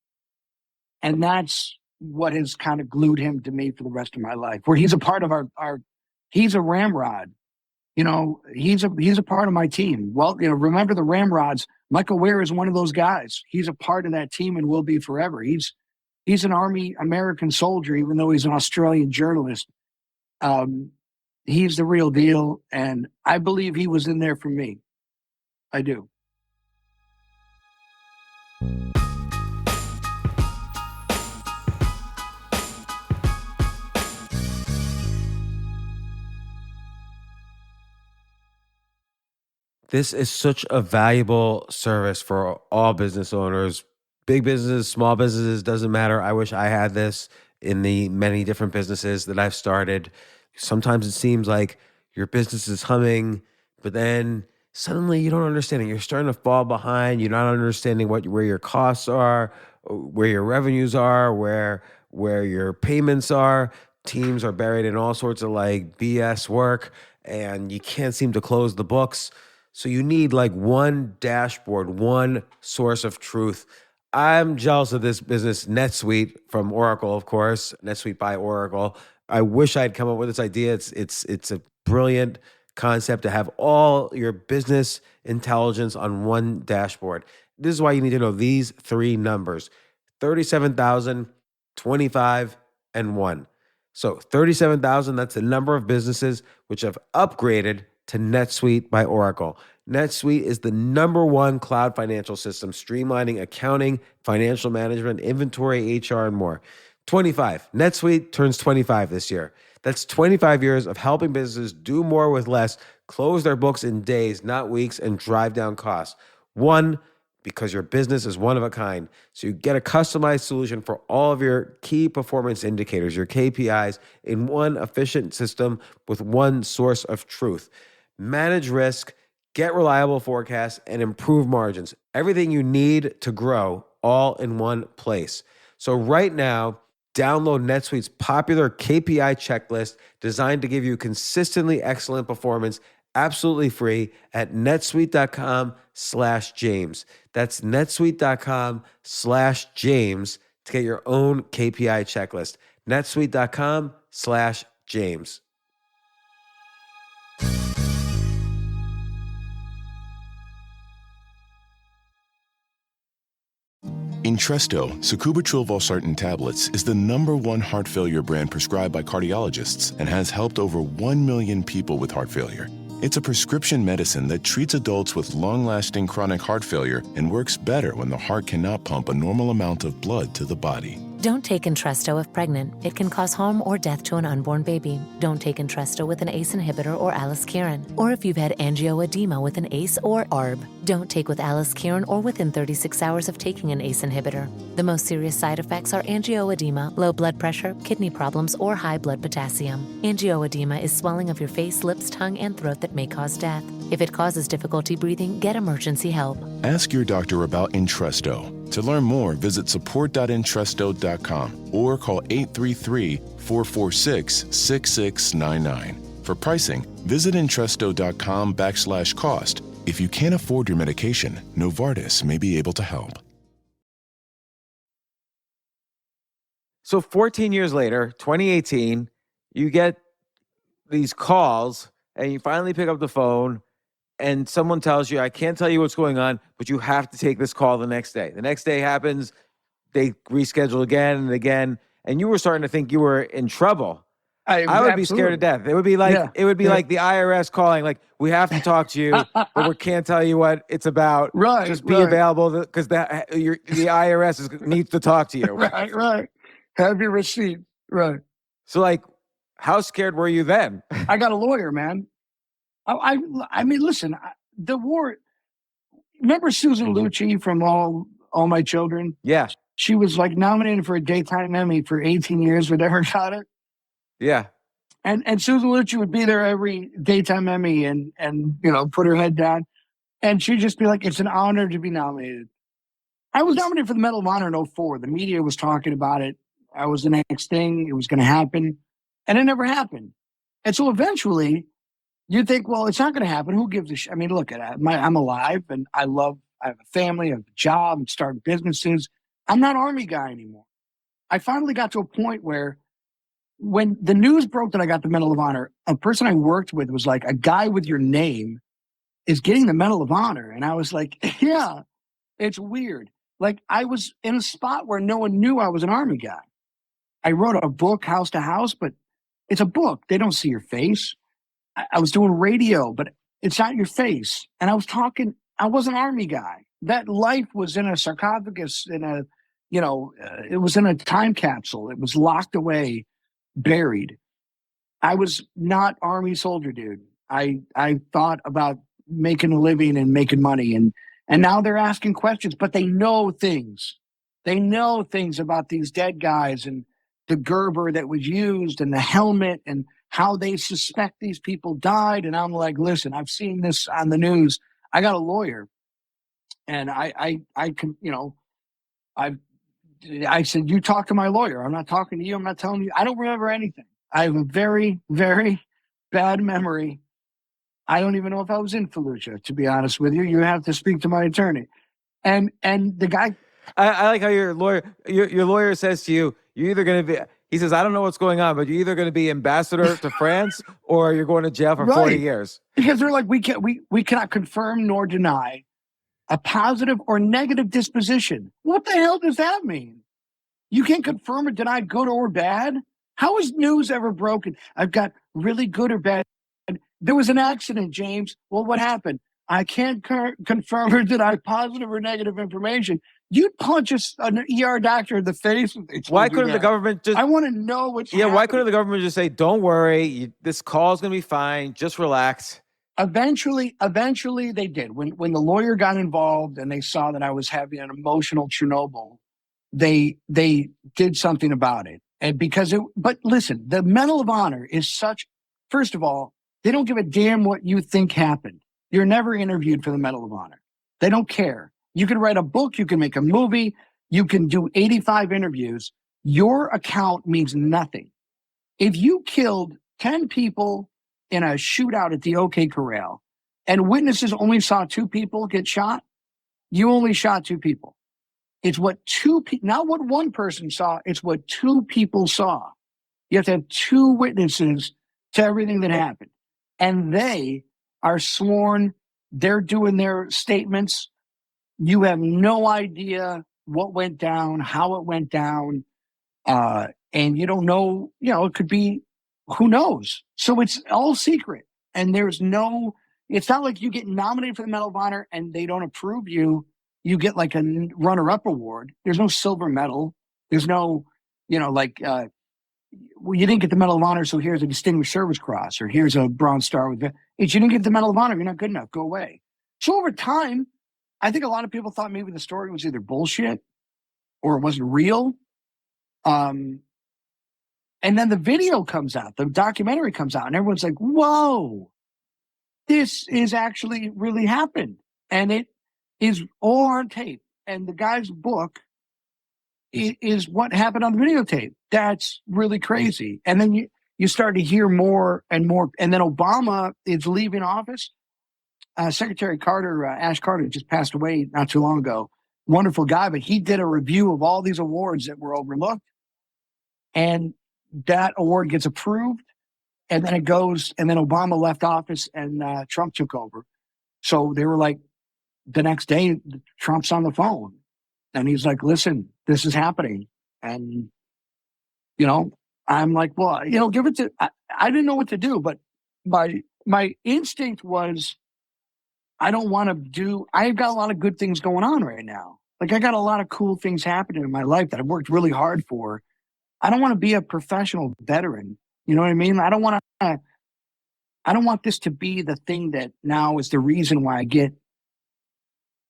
And that's what has kind of glued him to me for the rest of my life, where he's a part of he's a ramrod. He's a part of my team. Well, remember the ramrods. Michael Ware is one of those guys. He's a part of that team and will be forever. He's an Army American soldier, even though he's an Australian journalist. He's the real deal, and I believe he was in there for me. I do. This is such a valuable service for all business owners, big businesses, small businesses, doesn't matter. I wish I had this in the many different businesses that I've started. Sometimes it seems like your business is humming, but then suddenly you don't understand it. You're starting to fall behind. You're not understanding where your costs are, where your revenues are, where your payments are. Teams are buried in all sorts of like BS work, and you can't seem to close the books. So you need like one dashboard, one source of truth. I'm jealous of this business, NetSuite from Oracle, of course, NetSuite by Oracle. I wish I'd come up with this idea. It's a brilliant concept to have all your business intelligence on one dashboard. This is why you need to know these three numbers: 37,000, 25, and 1. So 37,000, that's the number of businesses which have upgraded to NetSuite by Oracle. NetSuite is the #1 cloud financial system, streamlining accounting, financial management, inventory, HR, and more. 25. NetSuite turns 25 this year. That's 25 years of helping businesses do more with less, close their books in days, not weeks, and drive down costs. One, because your business is one of a kind. So you get a customized solution for all of your key performance indicators, your KPIs, in one efficient system with one source of truth. Manage risk, get reliable forecasts, and improve margins. Everything you need to grow all in one place. So right now, download NetSuite's popular KPI checklist designed to give you consistently excellent performance absolutely free at netsuite.com/James. That's netsuite.com/James to get your own KPI checklist. netsuite.com/James. Entresto, sacubitril valsartan tablets, is the #1 heart failure brand prescribed by cardiologists and has helped over 1 million people with heart failure. It's a prescription medicine that treats adults with long-lasting chronic heart failure and works better when the heart cannot pump a normal amount of blood to the body. Don't take Entresto if pregnant. It can cause harm or death to an unborn baby. Don't take Entresto with an ACE inhibitor or aliskiren, or if you've had angioedema with an ACE or ARB. Don't take with aliskiren or within 36 hours of taking an ACE inhibitor. The most serious side effects are angioedema, low blood pressure, kidney problems, or high blood potassium. Angioedema is swelling of your face, lips, tongue, and throat that may cause death. If it causes difficulty breathing, get emergency help. Ask your doctor about Entresto. To learn more, visit support.entresto.com or call 833-446-6699. For pricing, visit Entresto.com/cost. If you can't afford your medication, Novartis may be able to help. So 14 years later, 2018, you get these calls and you finally pick up the phone and someone tells you, I can't tell you what's going on, but you have to take this call the next day. The next day happens, they reschedule again and again, and you were starting to think you were in trouble. I would be scared to death. It would be like like the IRS calling, like, we have to talk to you, but we can't tell you what it's about. Right. Just be available because the IRS needs to talk to you. Right. Have your receipt. Right. So, like, how scared were you then? I got a lawyer, man. I mean, listen, the war. Remember Susan Lucci from All My Children? Yeah. She was like nominated for a daytime Emmy for 18 years, but never got it. Yeah. And Susan Lucci would be there every daytime Emmy and put her head down, and she'd just be like, "It's an honor to be nominated." I was nominated for the Medal of Honor in 2004. The media was talking about it. I was the next thing. It was going to happen, and it never happened. And so eventually, you think, well, it's not going to happen. Who gives a shit? I mean, look at it. I'm alive, and I have a family, I have a job, I'm starting businesses. I'm not Army guy anymore. I finally got to a point where when the news broke that I got the Medal of Honor, a person I worked with was like, a guy with your name is getting the Medal of Honor. And I was like, yeah, it's weird. Like, I was in a spot where no one knew I was an Army guy. I wrote a book, House to House, but it's a book. They don't see your face. I was doing radio, but it's not your face. And I was talking, I was an Army guy. That life was in a sarcophagus, it was in a time capsule. It was locked away, buried. I was not Army soldier, dude. I thought about making a living and making money. And now they're asking questions, but they know things. They know things about these dead guys and the Gerber that was used and the helmet and how they suspect these people died. And I'm like, listen, I've seen this on the news. I got a lawyer. And I said, you talk to my lawyer. I'm not talking to you. I'm not telling you. I don't remember anything. I have a very, very bad memory. I don't even know if I was in Fallujah, to be honest with you. You have to speak to my attorney. And the guy. I like how your lawyer says to you, you're either going to be, he says, I don't know what's going on, but you're either going to be ambassador to France or you're going to jail for 40 years. Because they're like, we cannot confirm nor deny a positive or negative disposition. What the hell does that mean? You can't confirm or deny good or bad? How is news ever broken? I've got really good or bad there was an accident, James. Well, what happened? I can't confirm or deny positive or negative information. You'd punch an ER doctor in the face if they told Why you couldn't the that. government just? I want to know what's Yeah, why happening. couldn't the government just say, "Don't worry, this call's gonna be fine. Just relax." Eventually they did. When the lawyer got involved and they saw that I was having an emotional Chernobyl, they did something about it. And but listen, the Medal of Honor is first of all, they don't give a damn what you think happened. You're never interviewed for the Medal of Honor. They don't care. You can write a book, you can make a movie, you can do 85 interviews. Your account means nothing. If you killed 10 people in a shootout at the OK Corral and witnesses only saw 2 people get shot, you only shot 2 people. It's what not what one person saw, it's what 2 people saw. You have to have 2 witnesses to everything that happened. And they are sworn, they're doing their statements. You have no idea what went down, how it went down. And you don't know, it could be, who knows? So it's all secret. And it's not like you get nominated for the Medal of Honor and they don't approve you. You get like a runner-up award. There's no silver medal. There's no, you didn't get the Medal of Honor, so here's a Distinguished Service Cross, or here's a Bronze Star. You didn't get the Medal of Honor, you're not good enough, go away. So over time, I think a lot of people thought maybe the story was either bullshit or it wasn't real. And then the video comes out, the documentary comes out, and everyone's like, whoa, this is actually really happened. And it is all on tape. And the guy's book is what happened on the videotape. That's really crazy. And then you start to hear more and more. And then Obama is leaving office. Secretary Carter, Ash Carter, just passed away not too long ago. Wonderful guy, but he did a review of all these awards that were overlooked. And that award gets approved, and then it goes, and then Obama left office and Trump took over. So they were like, the next day, Trump's on the phone. And he's like, listen, this is happening. And, I'm like, well, give it to, I didn't know what to do, but my instinct was, I've got a lot of good things going on right now. Like I got a lot of cool things happening in my life that I've worked really hard for. I don't want to be a professional veteran. You know what I mean? I don't want this to be the thing that now is the reason why I get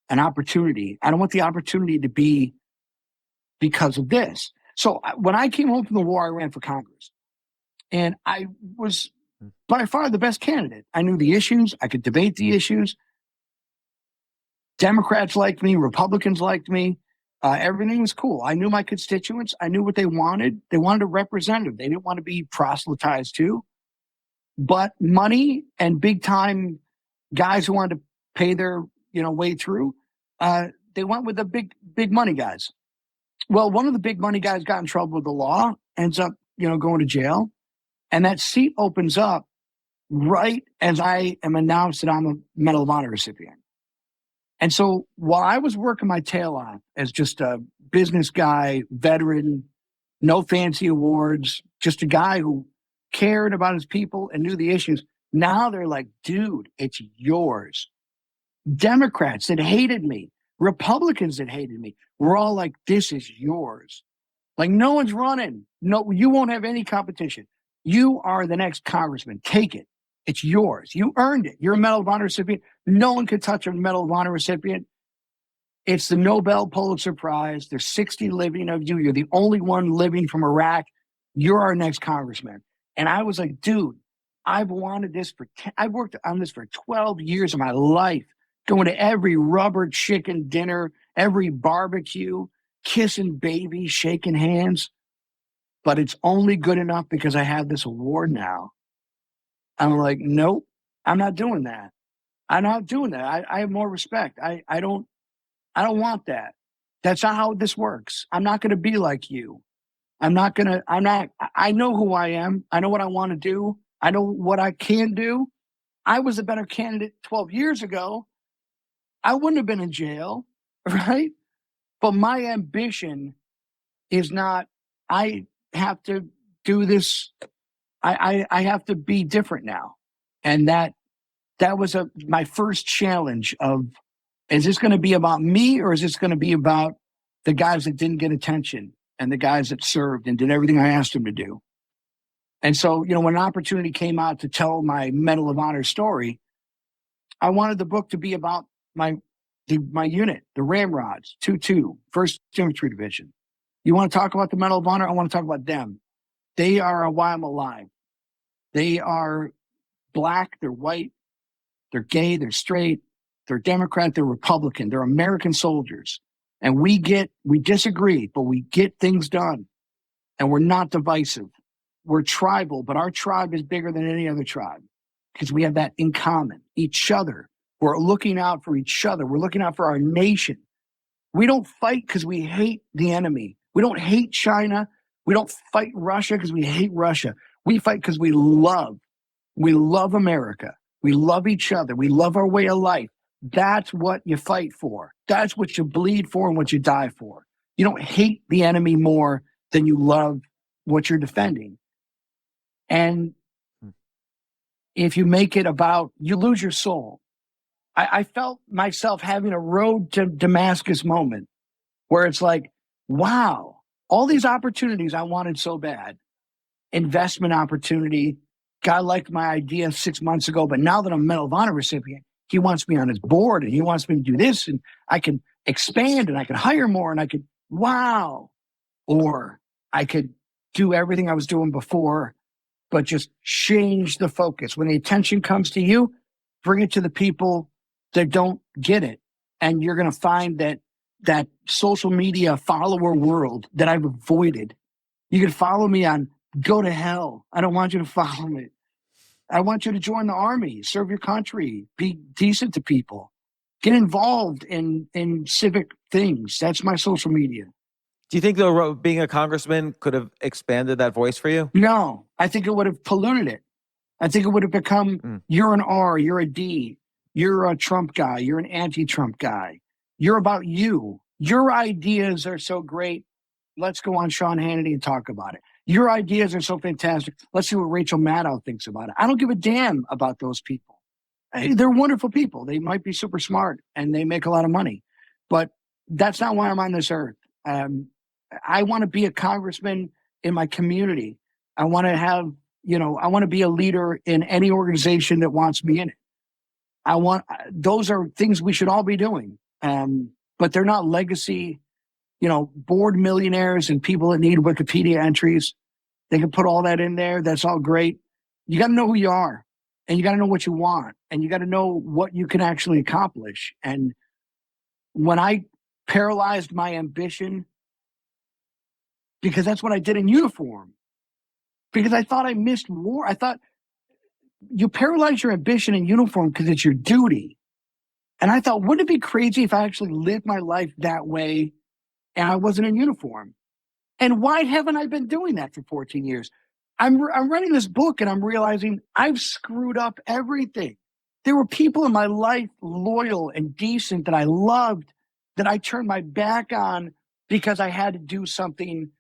an opportunity. I don't want the opportunity to be because of this. So when I came home from the war, I ran for Congress. And I was by far the best candidate. I knew the issues. I could debate the issues. Democrats liked me. Republicans liked me. Everything was cool. I knew my constituents. I knew what they wanted. They wanted a representative. They didn't want to be proselytized too. But money and big time guys who wanted to pay their way through, they went with the big money guys. Well, one of the big money guys got in trouble with the law, ends up going to jail, and that seat opens up right as I am announced that I'm a Medal of Honor recipient. And so while I was working my tail off as just a business guy, veteran, no fancy awards, just a guy who cared about his people and knew the issues, now they're like, dude, it's yours. Democrats that hated me, Republicans that hated me, we're all like, this is yours. Like no one's running. No, you won't have any competition. You are the next congressman. Take it. It's yours. You earned it. You're a Medal of Honor recipient. No one could touch a Medal of Honor recipient. It's the Nobel Pulitzer Prize. There's 60 living of you. You're the only one living from Iraq. You're our next congressman. And I was like, dude, I've wanted this I've worked on this for 12 years of my life, going to every rubber chicken dinner, every barbecue, kissing babies, shaking hands. But it's only good enough because I have this award now. I'm like, nope, I'm not doing that. I'm not doing that. I have more respect. I don't want that. That's not how this works. I'm not going to be like you. I know who I am. I know what I want to do. I know what I can do. I was a better candidate 12 years ago. I wouldn't have been in jail, right? But my ambition is not, I have to do this. I have to be different now. And that was my first challenge of, is this going to be about me, or is this going to be about the guys that didn't get attention and the guys that served and did everything I asked them to do? And so, when an opportunity came out to tell my Medal of Honor story, I wanted the book to be about my unit, the Ramrods, 2-2, 1st Infantry Division. You want to talk about the Medal of Honor? I want to talk about them. They are why I'm alive. They are black, they're white, they're gay, they're straight, they're Democrat, they're Republican, they're American soldiers. And we disagree, but we get things done. And we're not divisive. We're tribal, but our tribe is bigger than any other tribe because we have that in common, each other. We're looking out for each other. We're looking out for our nation. We don't fight because we hate the enemy. We don't hate China. We don't fight Russia because we hate Russia. We fight because we love America. We love each other. We love our way of life. That's what you fight for. That's what you bleed for and what you die for. You don't hate the enemy more than you love what you're defending. And if you make it about, you lose your soul. I felt myself having a road to Damascus moment where it's like, wow, all these opportunities I wanted so bad, investment opportunity, guy liked my idea 6 months ago, but now that I'm a Medal of Honor recipient, he wants me on his board and he wants me to do this and I can expand and I can hire more and I could, wow. Or I could do everything I was doing before, but just change the focus. When the attention comes to you, bring it to the people that don't get it. And you're going to find that social media follower world that I've avoided. You can follow me on Go to Hell. I don't want you to follow me. I want you to join the army, serve your country, be decent to people, get involved in civic things. That's my social media. Do you think, though, being a congressman could have expanded that voice for you? No, I think it would have polluted it. I think it would have become, you're an R, you're a D, you're a Trump guy, you're an anti-Trump guy. You're about you. Your ideas are so great. Let's go on Sean Hannity and talk about it. Your ideas are so fantastic. Let's see what Rachel Maddow thinks about it. I don't give a damn about those people. They're wonderful people. They might be super smart and they make a lot of money, but that's not why I'm on this earth. I want to be a congressman in my community. I want to have, I want to be a leader in any organization that wants me in it. Those are things we should all be doing. But they're not legacy, bored millionaires and people that need Wikipedia entries. They can put all that in there. That's all great. You got to know who you are and you got to know what you want and you got to know what you can actually accomplish. And when I paralyzed my ambition, because that's what I did in uniform, because I thought I missed war. I thought you paralyze your ambition in uniform because it's your duty. And I thought, wouldn't it be crazy if I actually lived my life that way and I wasn't in uniform? And why haven't I been doing that for 14 years? I'm writing this book and I'm realizing I've screwed up everything. There were people in my life, loyal and decent, that I loved, that I turned my back on because I had to do something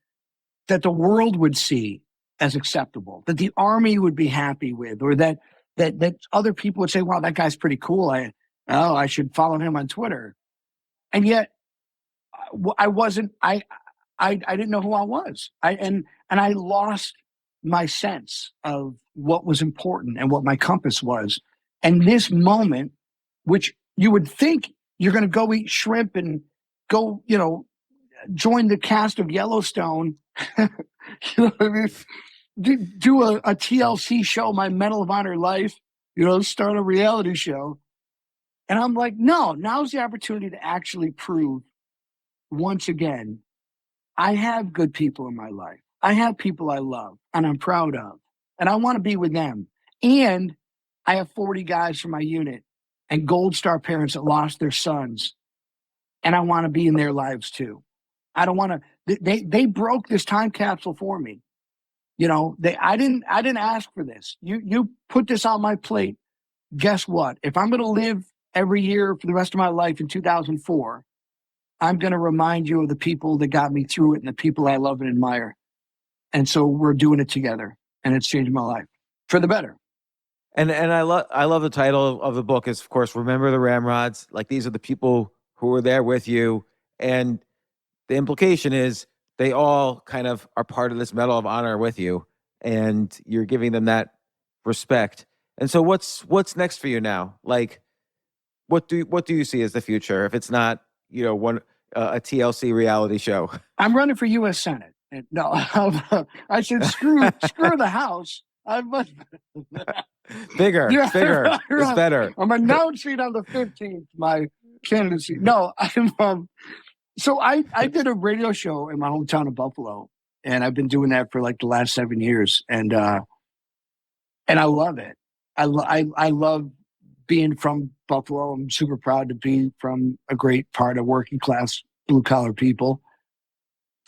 that the world would see as acceptable, that the army would be happy with, or that other people would say, wow, that guy's pretty cool. I should follow him on Twitter. And yet I wasn't, I didn't know who I was. And I lost my sense of what was important and what my compass was. And this moment, which you would think you're going to go eat shrimp and go, join the cast of Yellowstone, what I mean? Do a TLC show, my Medal of Honor life, start a reality show. And I'm like, no, now's the opportunity to actually prove once again, I have good people in my life. I have people I love and I'm proud of, and I want to be with them. And I have 40 guys from my unit and Gold Star parents that lost their sons. And I want to be in their lives too. I don't want to, they broke this time capsule for me. I didn't ask for this. You put this on my plate. Guess what? If I'm going to live every year for the rest of my life in 2004, I'm going to remind you of the people that got me through it and the people I love and admire. And so we're doing it together, and it's changed my life for the better. And I love the title of the book is, of course, Remember the Ramrods. Like, these are the people who were there with you. And the implication is they all kind of are part of this Medal of Honor with you, and you're giving them that respect. And so what's next for you now? Like, what do you see as the future if it's not, a TLC reality show? I'm running for U.S. Senate. And no, I said screw the House. Bigger is better. I'm announcing on the 15th my candidacy. No, so I did a radio show in my hometown of Buffalo, and I've been doing that for like the last 7 years, and I love it. I love being from Buffalo. I'm super proud to be from a great part of working class blue collar people.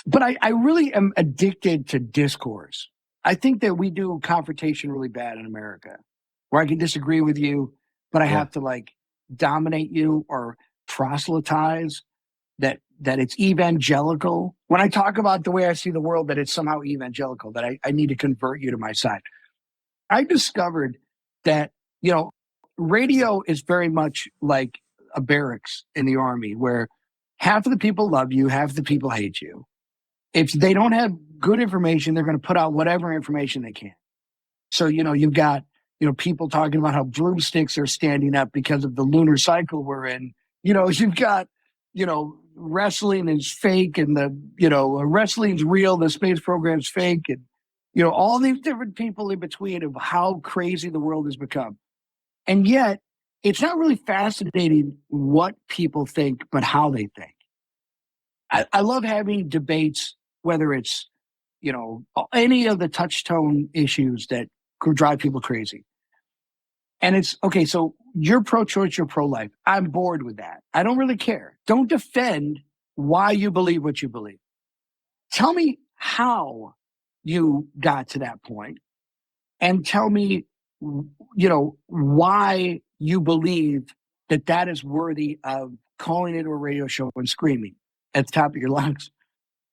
But I really am addicted to discourse. I think that we do confrontation really bad in America, where I can disagree with you, but I have to like dominate you or proselytize that it's evangelical. When I talk about the way I see the world, that it's somehow evangelical, that I need to convert you to my side. I discovered that, radio is very much like a barracks in the army where half of the people love you, half of the people hate you. If they don't have good information, they're going to put out whatever information they can. So, you've got, people talking about how broomsticks are standing up because of the lunar cycle we're in. You've got, wrestling is fake and wrestling's real, the space program's fake, and, all these different people in between of how crazy the world has become. And yet, it's not really fascinating what people think, but how they think. I love having debates, whether it's, any of the touchstone issues that could drive people crazy. And it's, okay, so you're pro-choice, you're pro-life. I'm bored with that. I don't really care. Don't defend why you believe what you believe. Tell me how you got to that point, and tell me, why you believe that is worthy of calling into a radio show and screaming at the top of your lungs.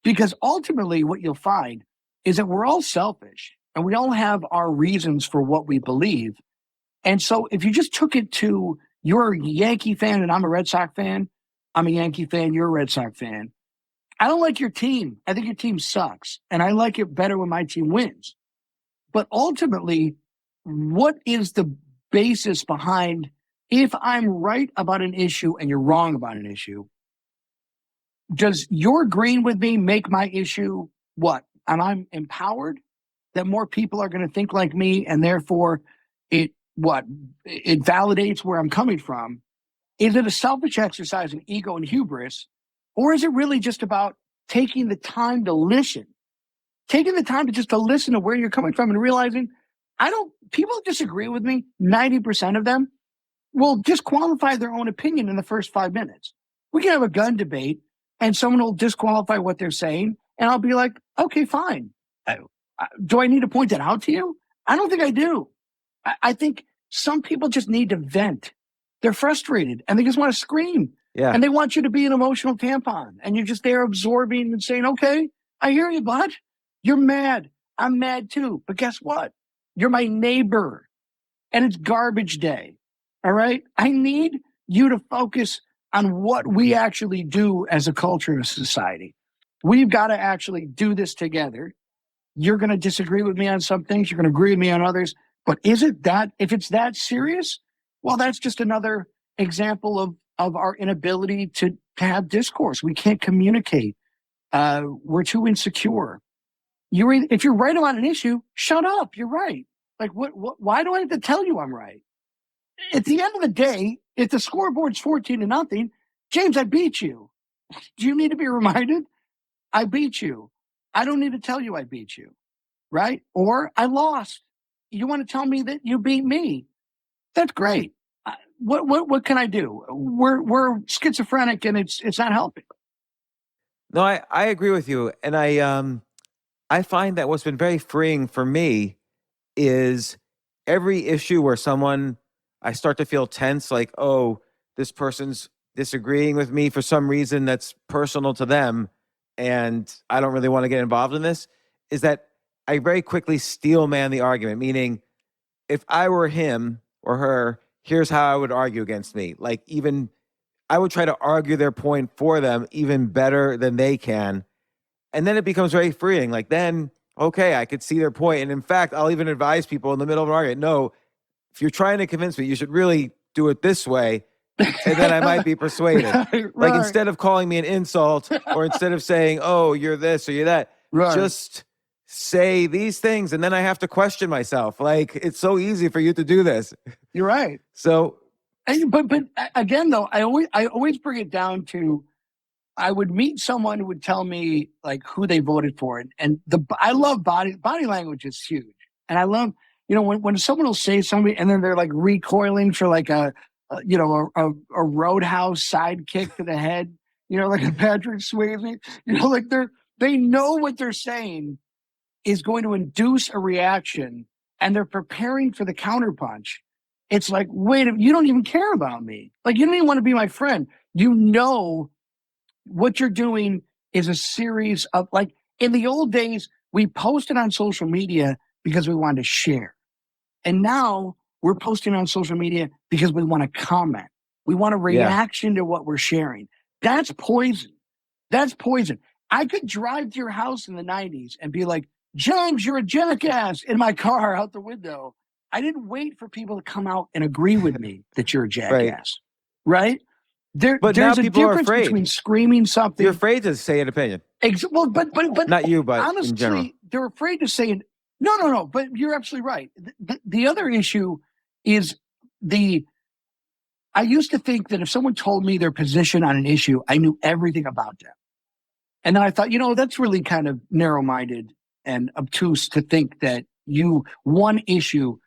Because ultimately what you'll find is that we're all selfish and we all have our reasons for what we believe. And so if you just took it to, you're a Yankee fan and I'm a Red Sox fan, I'm a Yankee fan, you're a Red Sox fan. I don't like your team. I think your team sucks. And I like it better when my team wins. But ultimately, what is the basis behind, if I'm right about an issue and you're wrong about an issue, does your agreeing with me make my issue what? Am I empowered that more people are going to think like me, and therefore it validates where I'm coming from? Is it a selfish exercise in ego and hubris, or is it really just about taking the time to listen? Taking the time to listen to where you're coming from and realizing people disagree with me, 90% of them will disqualify their own opinion in the first 5 minutes. We can have a gun debate and someone will disqualify what they're saying, and I'll be like, okay, fine. Do I need to point that out to you? I don't think I do. I think some people just need to vent. They're frustrated and they just want to scream. Yeah. And they want you to be an emotional tampon, and you're just there absorbing and saying, okay, I hear you, bud. You're mad. I'm mad too. But guess what? You're my neighbor, and it's garbage day. All right. I need you to focus on what we actually do as a culture and a society. We've got to actually do this together. You're going to disagree with me on some things. You're going to agree with me on others. But if it's that serious, well, that's just another example of our inability to have discourse. We can't communicate. We're too insecure. If you're right about an issue, shut up. You're right. Like, why do I have to tell you I'm right? At the end of the day, if the scoreboard's 14-0, James, I beat you. Do you need to be reminded? I beat you. I don't need to tell you I beat you, right? Or I lost. You want to tell me that you beat me? That's great. What can I do? We're schizophrenic, and it's not helping. No, I agree with you, and I find that what's been very freeing for me is every issue where I start to feel tense, like, oh, this person's disagreeing with me for some reason that's personal to them, and I don't really want to get involved in this, is that I very quickly steel man the argument, meaning if I were him or her, here's how I would argue against me. Like, even I would try to argue their point for them even better than they can. And then it becomes very freeing. Like, then, okay, I could see their point. And in fact, I'll even advise people in the middle of an argument, no, if you're trying to convince me, you should really do it this way. And then I might be persuaded. Right. Like, instead of calling me an insult or instead of saying, oh, you're this or you're that, just say these things. And then I have to question myself. Like, it's so easy for you to do this. You're right. So, but again, though, I always bring it down to, I would meet someone who would tell me like who they voted for, and I love body language is huge, and I love when someone will say something and then they're like recoiling for like a roadhouse sidekick to the head, like a Patrick Swayze, like they know what they're saying is going to induce a reaction, and they're preparing for the counterpunch. It's like, wait, you don't even care about me. Like, you don't even want to be my friend. What you're doing is a series of, like, in the old days, we posted on social media because we wanted to share. And now we're posting on social media because we want to comment. We want a reaction to what we're sharing. That's poison. That's poison. I could drive to your house in the 90s and be like, James, you're a jackass, in my car out the window. I didn't wait for people to come out and agree with me that you're a jackass. Right? But there's now a people are difference afraid. between screaming something. You're afraid to say an opinion. Well, but not you, but honestly, in general. They're afraid to say it. No. But you're absolutely right. The other issue is I used to think that if someone told me their position on an issue, I knew everything about them. And then I thought, that's really kind of narrow-minded and obtuse to think that one issue.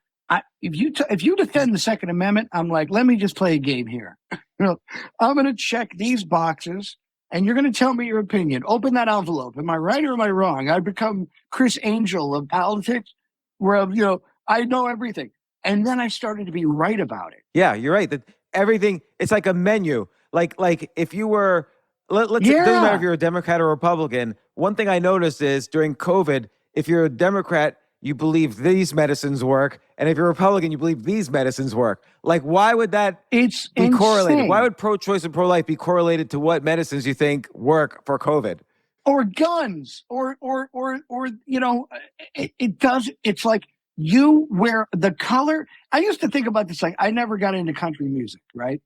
If you defend the Second Amendment, I'm like, let me just play a game here. I'm going to check these boxes, and you're going to tell me your opinion. Open that envelope. Am I right or am I wrong? I become Chris Angel of politics, where I know everything, and then I started to be right about it. Yeah, you're right. That everything, it's like a menu. Like if you were, it doesn't matter if you're a Democrat or Republican. One thing I noticed is during COVID, if you're a Democrat, you believe these medicines work, and if you're a Republican, you believe these medicines work. Like, why would that be correlated? Why would pro-choice and pro-life be correlated to what medicines you think work for COVID? Or guns, or it does. It's like you wear the color. I used to think about this, like, I never got into country music, right?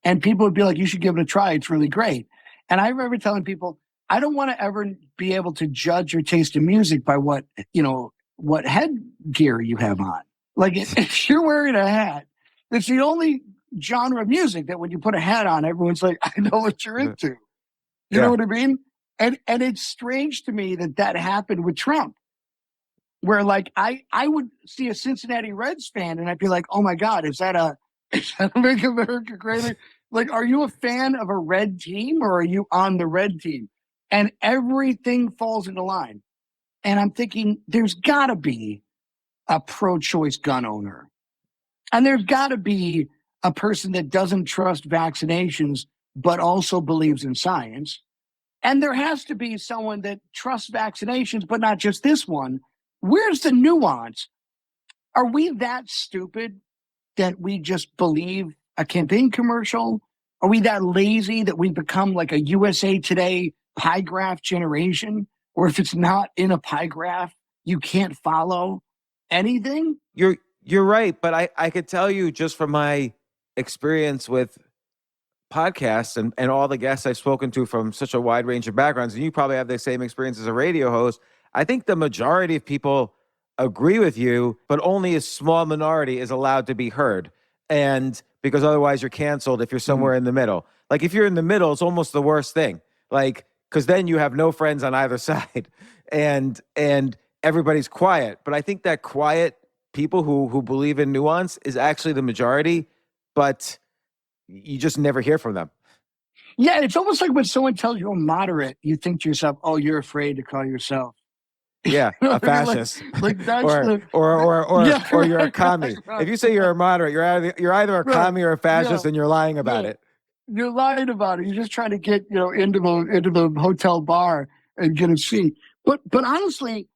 And people would be like, you should give it a try. It's really great. And I remember telling people, I don't want to ever be able to judge your taste in music by what headgear you have on. Like, if you're wearing a hat, it's the only genre of music that when you put a hat on, everyone's like, I know what you're into. You know what I mean? And it's strange to me that happened with Trump, where like I would see a Cincinnati Reds fan and I'd be like, oh my God, is that a Make America Great? Like, are you a fan of a red team or are you on the red team? And everything falls into line. And I'm thinking, there's got to be a pro-choice gun owner. And there's got to be a person that doesn't trust vaccinations, but also believes in science. And there has to be someone that trusts vaccinations, but not just this one. Where's the nuance? Are we that stupid that we just believe a campaign commercial? Are we that lazy that we become like a USA Today pie graph generation? Or if it's not in a pie graph, you can't follow anything? You're right, but I could tell you just from my experience with podcasts and all the guests I've spoken to from such a wide range of backgrounds, and you probably have the same experience as a radio host, I think the majority of people agree with you, but only a small minority is allowed to be heard. And because otherwise you're canceled if you're somewhere in the middle. Like, if you're in the middle, it's almost the worst thing. Like, because then you have no friends on either side and everybody's quiet. But I think that quiet people who believe in nuance is actually the majority, but you just never hear from them. Yeah, it's almost like when someone tells you a moderate, you think to yourself, oh, you're afraid to call yourself. Yeah, a fascist, like that's or you're a commie. Right. If you say you're a moderate, you're either a commie or a fascist, and you're lying about it. You're lying about it. You're just trying to get into the hotel bar and get a seat. But honestly,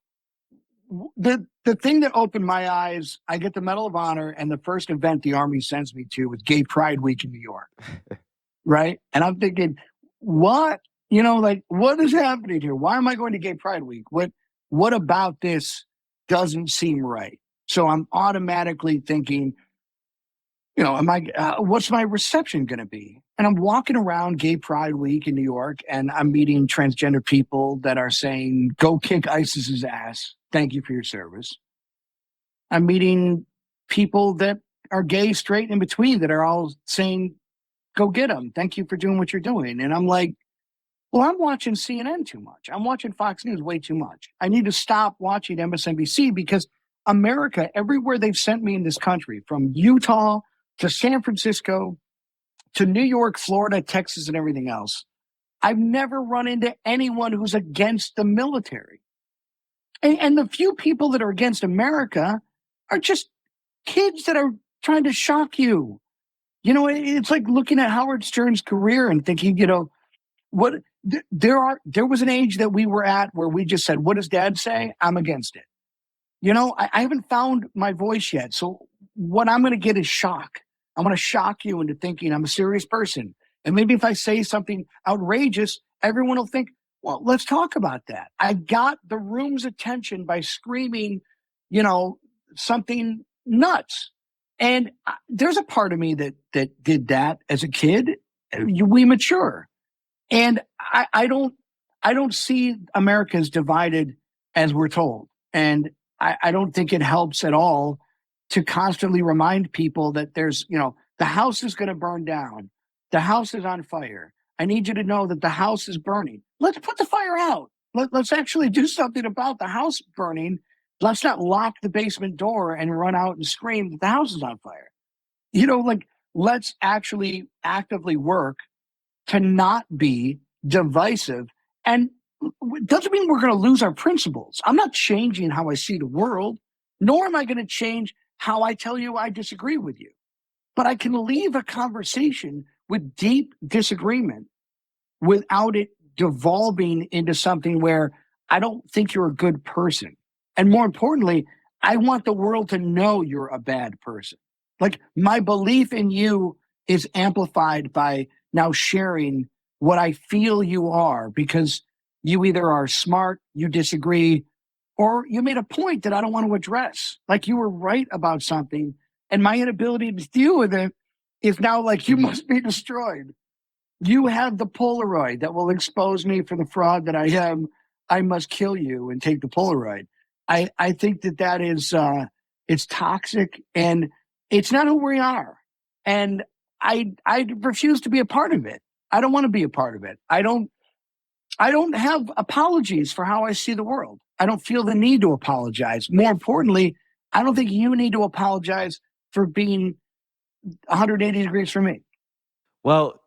the thing that opened my eyes, I get the Medal of Honor, and the first event the Army sends me to was Gay Pride Week in New York. Right? And I'm thinking, what? What is happening here? Why am I going to Gay Pride Week? What about this doesn't seem right? So I'm automatically thinking, what's my reception going to be? And I'm walking around Gay Pride Week in New York, and I'm meeting transgender people that are saying, go kick ISIS's ass. Thank you for your service. I'm meeting people that are gay, straight, in between that are all saying, go get them. Thank you for doing what you're doing. And I'm like, well, I'm watching CNN too much. I'm watching Fox News way too much. I need to stop watching MSNBC because America, everywhere they've sent me in this country, from Utah to San Francisco to New York, Florida, Texas, and everything else, I've never run into anyone who's against the military. And the few people that are against America are just kids that are trying to shock you. It's like looking at Howard Stern's career and thinking, there was an age that we were at where we just said, what does dad say? I'm against it. I haven't found my voice yet. So what I'm going to get is shock. I'm going to shock you into thinking I'm a serious person. And maybe if I say something outrageous, everyone will think, well, let's talk about that. I got the room's attention by screaming, something nuts. And there's a part of me that did that as a kid. We mature. And I don't see America as divided as we're told. And I don't think it helps at all to constantly remind people that there's, the house is going to burn down. The house is on fire. I need you to know that the house is burning. Let's put the fire out. Let's actually do something about the house burning. Let's not lock the basement door and run out and scream that the house is on fire. Let's actually actively work to not be divisive. And it doesn't mean we're going to lose our principles. I'm not changing how I see the world, nor am I going to change how I tell you I disagree with you. But I can leave a conversation with deep disagreement without it devolving into something where I don't think you're a good person. And more importantly, I want the world to know you're a bad person. Like, my belief in you is amplified by now sharing what I feel you are, because you either are smart, you disagree, or you made a point that I don't want to address. Like, you were right about something, and my inability to deal with it is now like, you must be destroyed. You have the Polaroid that will expose me for the fraud that I am. I must kill you and take the Polaroid. I think that is it's toxic, and it's not who we are. And I refuse to be a part of it. I don't want to be a part of it. I don't have apologies for how I see the world. I don't feel the need to apologize. More importantly, I don't think you need to apologize for being 180 degrees from me. Well,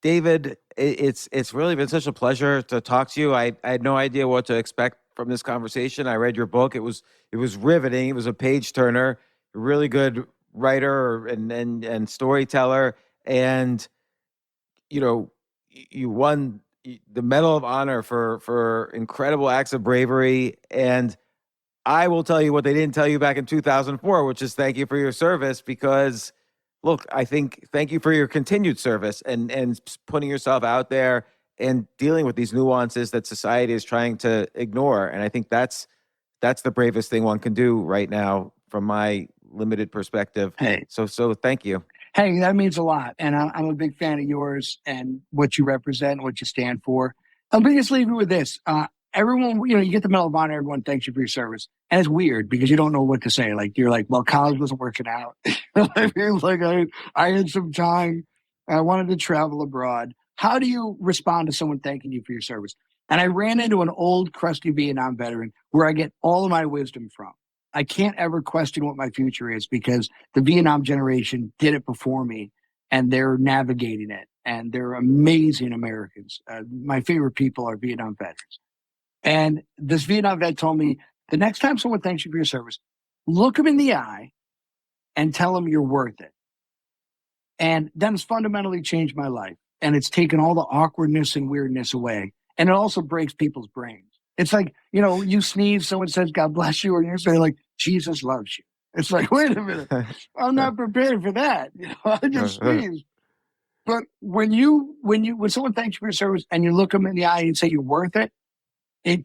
David, it's really been such a pleasure to talk to you. I had no idea what to expect from this conversation. I read your book. It was riveting. It was a page turner. A really good writer and storyteller. And you won the Medal of Honor for incredible acts of bravery. And I will tell you what they didn't tell you back in 2004, which is thank you for your service, because look, thank you for your continued service and putting yourself out there and dealing with these nuances that society is trying to ignore. And I think that's the bravest thing one can do right now from my limited perspective. Hey. So thank you. Hey, that means a lot. And I'm a big fan of yours and what you represent and what you stand for. Let me just leave you with this. Everyone, you get the Medal of Honor, everyone thanks you for your service. And it's weird because you don't know what to say. Like, you're like, well, college wasn't working out. I had some time. I wanted to travel abroad. How do you respond to someone thanking you for your service? And I ran into an old, crusty Vietnam veteran where I get all of my wisdom from. I can't ever question what my future is because the Vietnam generation did it before me, and they're navigating it. And they're amazing Americans. My favorite people are Vietnam veterans. And this Vietnam vet told me, the next time someone thanks you for your service, look them in the eye and tell them you're worth it. And that has fundamentally changed my life. And it's taken all the awkwardness and weirdness away. And it also breaks people's brains. It's like, you sneeze, someone says, God bless you, or you say like, Jesus loves you. It's like, wait a minute, I'm not prepared for that. I just sneezed. But when someone thanks you for your service and you look them in the eye and say you're worth it,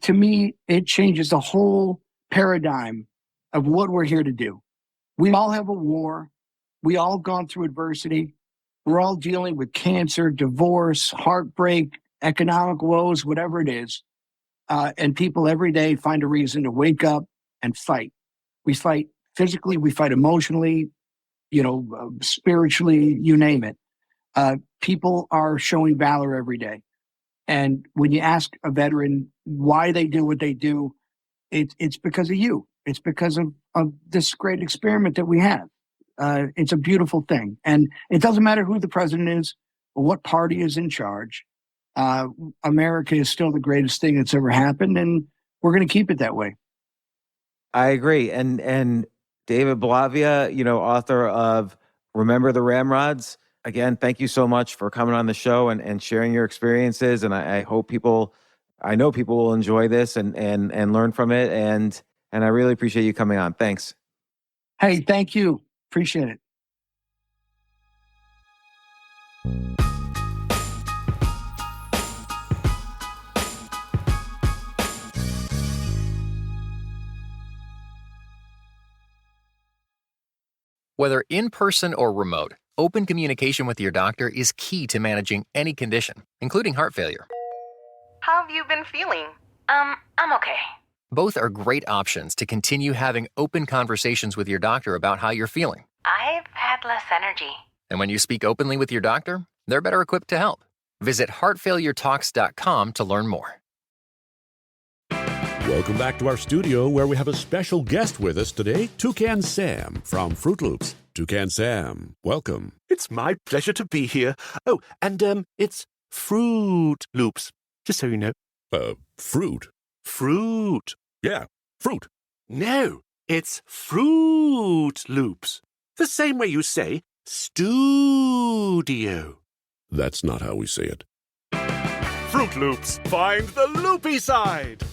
to me, it changes the whole paradigm of what we're here to do. We all have a war. We all gone through adversity. We're all dealing with cancer, divorce, heartbreak, economic woes, whatever it is. And people every day find a reason to wake up and fight. We fight physically, we fight emotionally, spiritually, you name it. People are showing valor every day. And when you ask a veteran why they do what they do, it's because of you. It's because of this great experiment that we have. It's a beautiful thing. And it doesn't matter who the president is or what party is in charge. America is still the greatest thing that's ever happened, and we're going to keep it that way. I agree. And David Bellavia, author of Remember the Ramrods. Again, thank you so much for coming on the show and sharing your experiences. And I know people will enjoy this and learn from it. And I really appreciate you coming on. Thanks. Hey, thank you. Appreciate it. Whether in person or remote, open communication with your doctor is key to managing any condition, including heart failure. How have you been feeling? I'm okay. Both are great options to continue having open conversations with your doctor about how you're feeling. I've had less energy. And when you speak openly with your doctor, they're better equipped to help. Visit heartfailuretalks.com to learn more. Welcome back to our studio, where we have a special guest with us today, Toucan Sam from Fruit Loops. Toucan Sam, welcome. It's my pleasure to be here. Oh, and it's Fruit Loops, just so you know. Fruit? Fruit. Yeah, fruit. No, it's Fruit Loops. The same way you say studio. That's not how we say it. Fruit Loops, find the loopy side.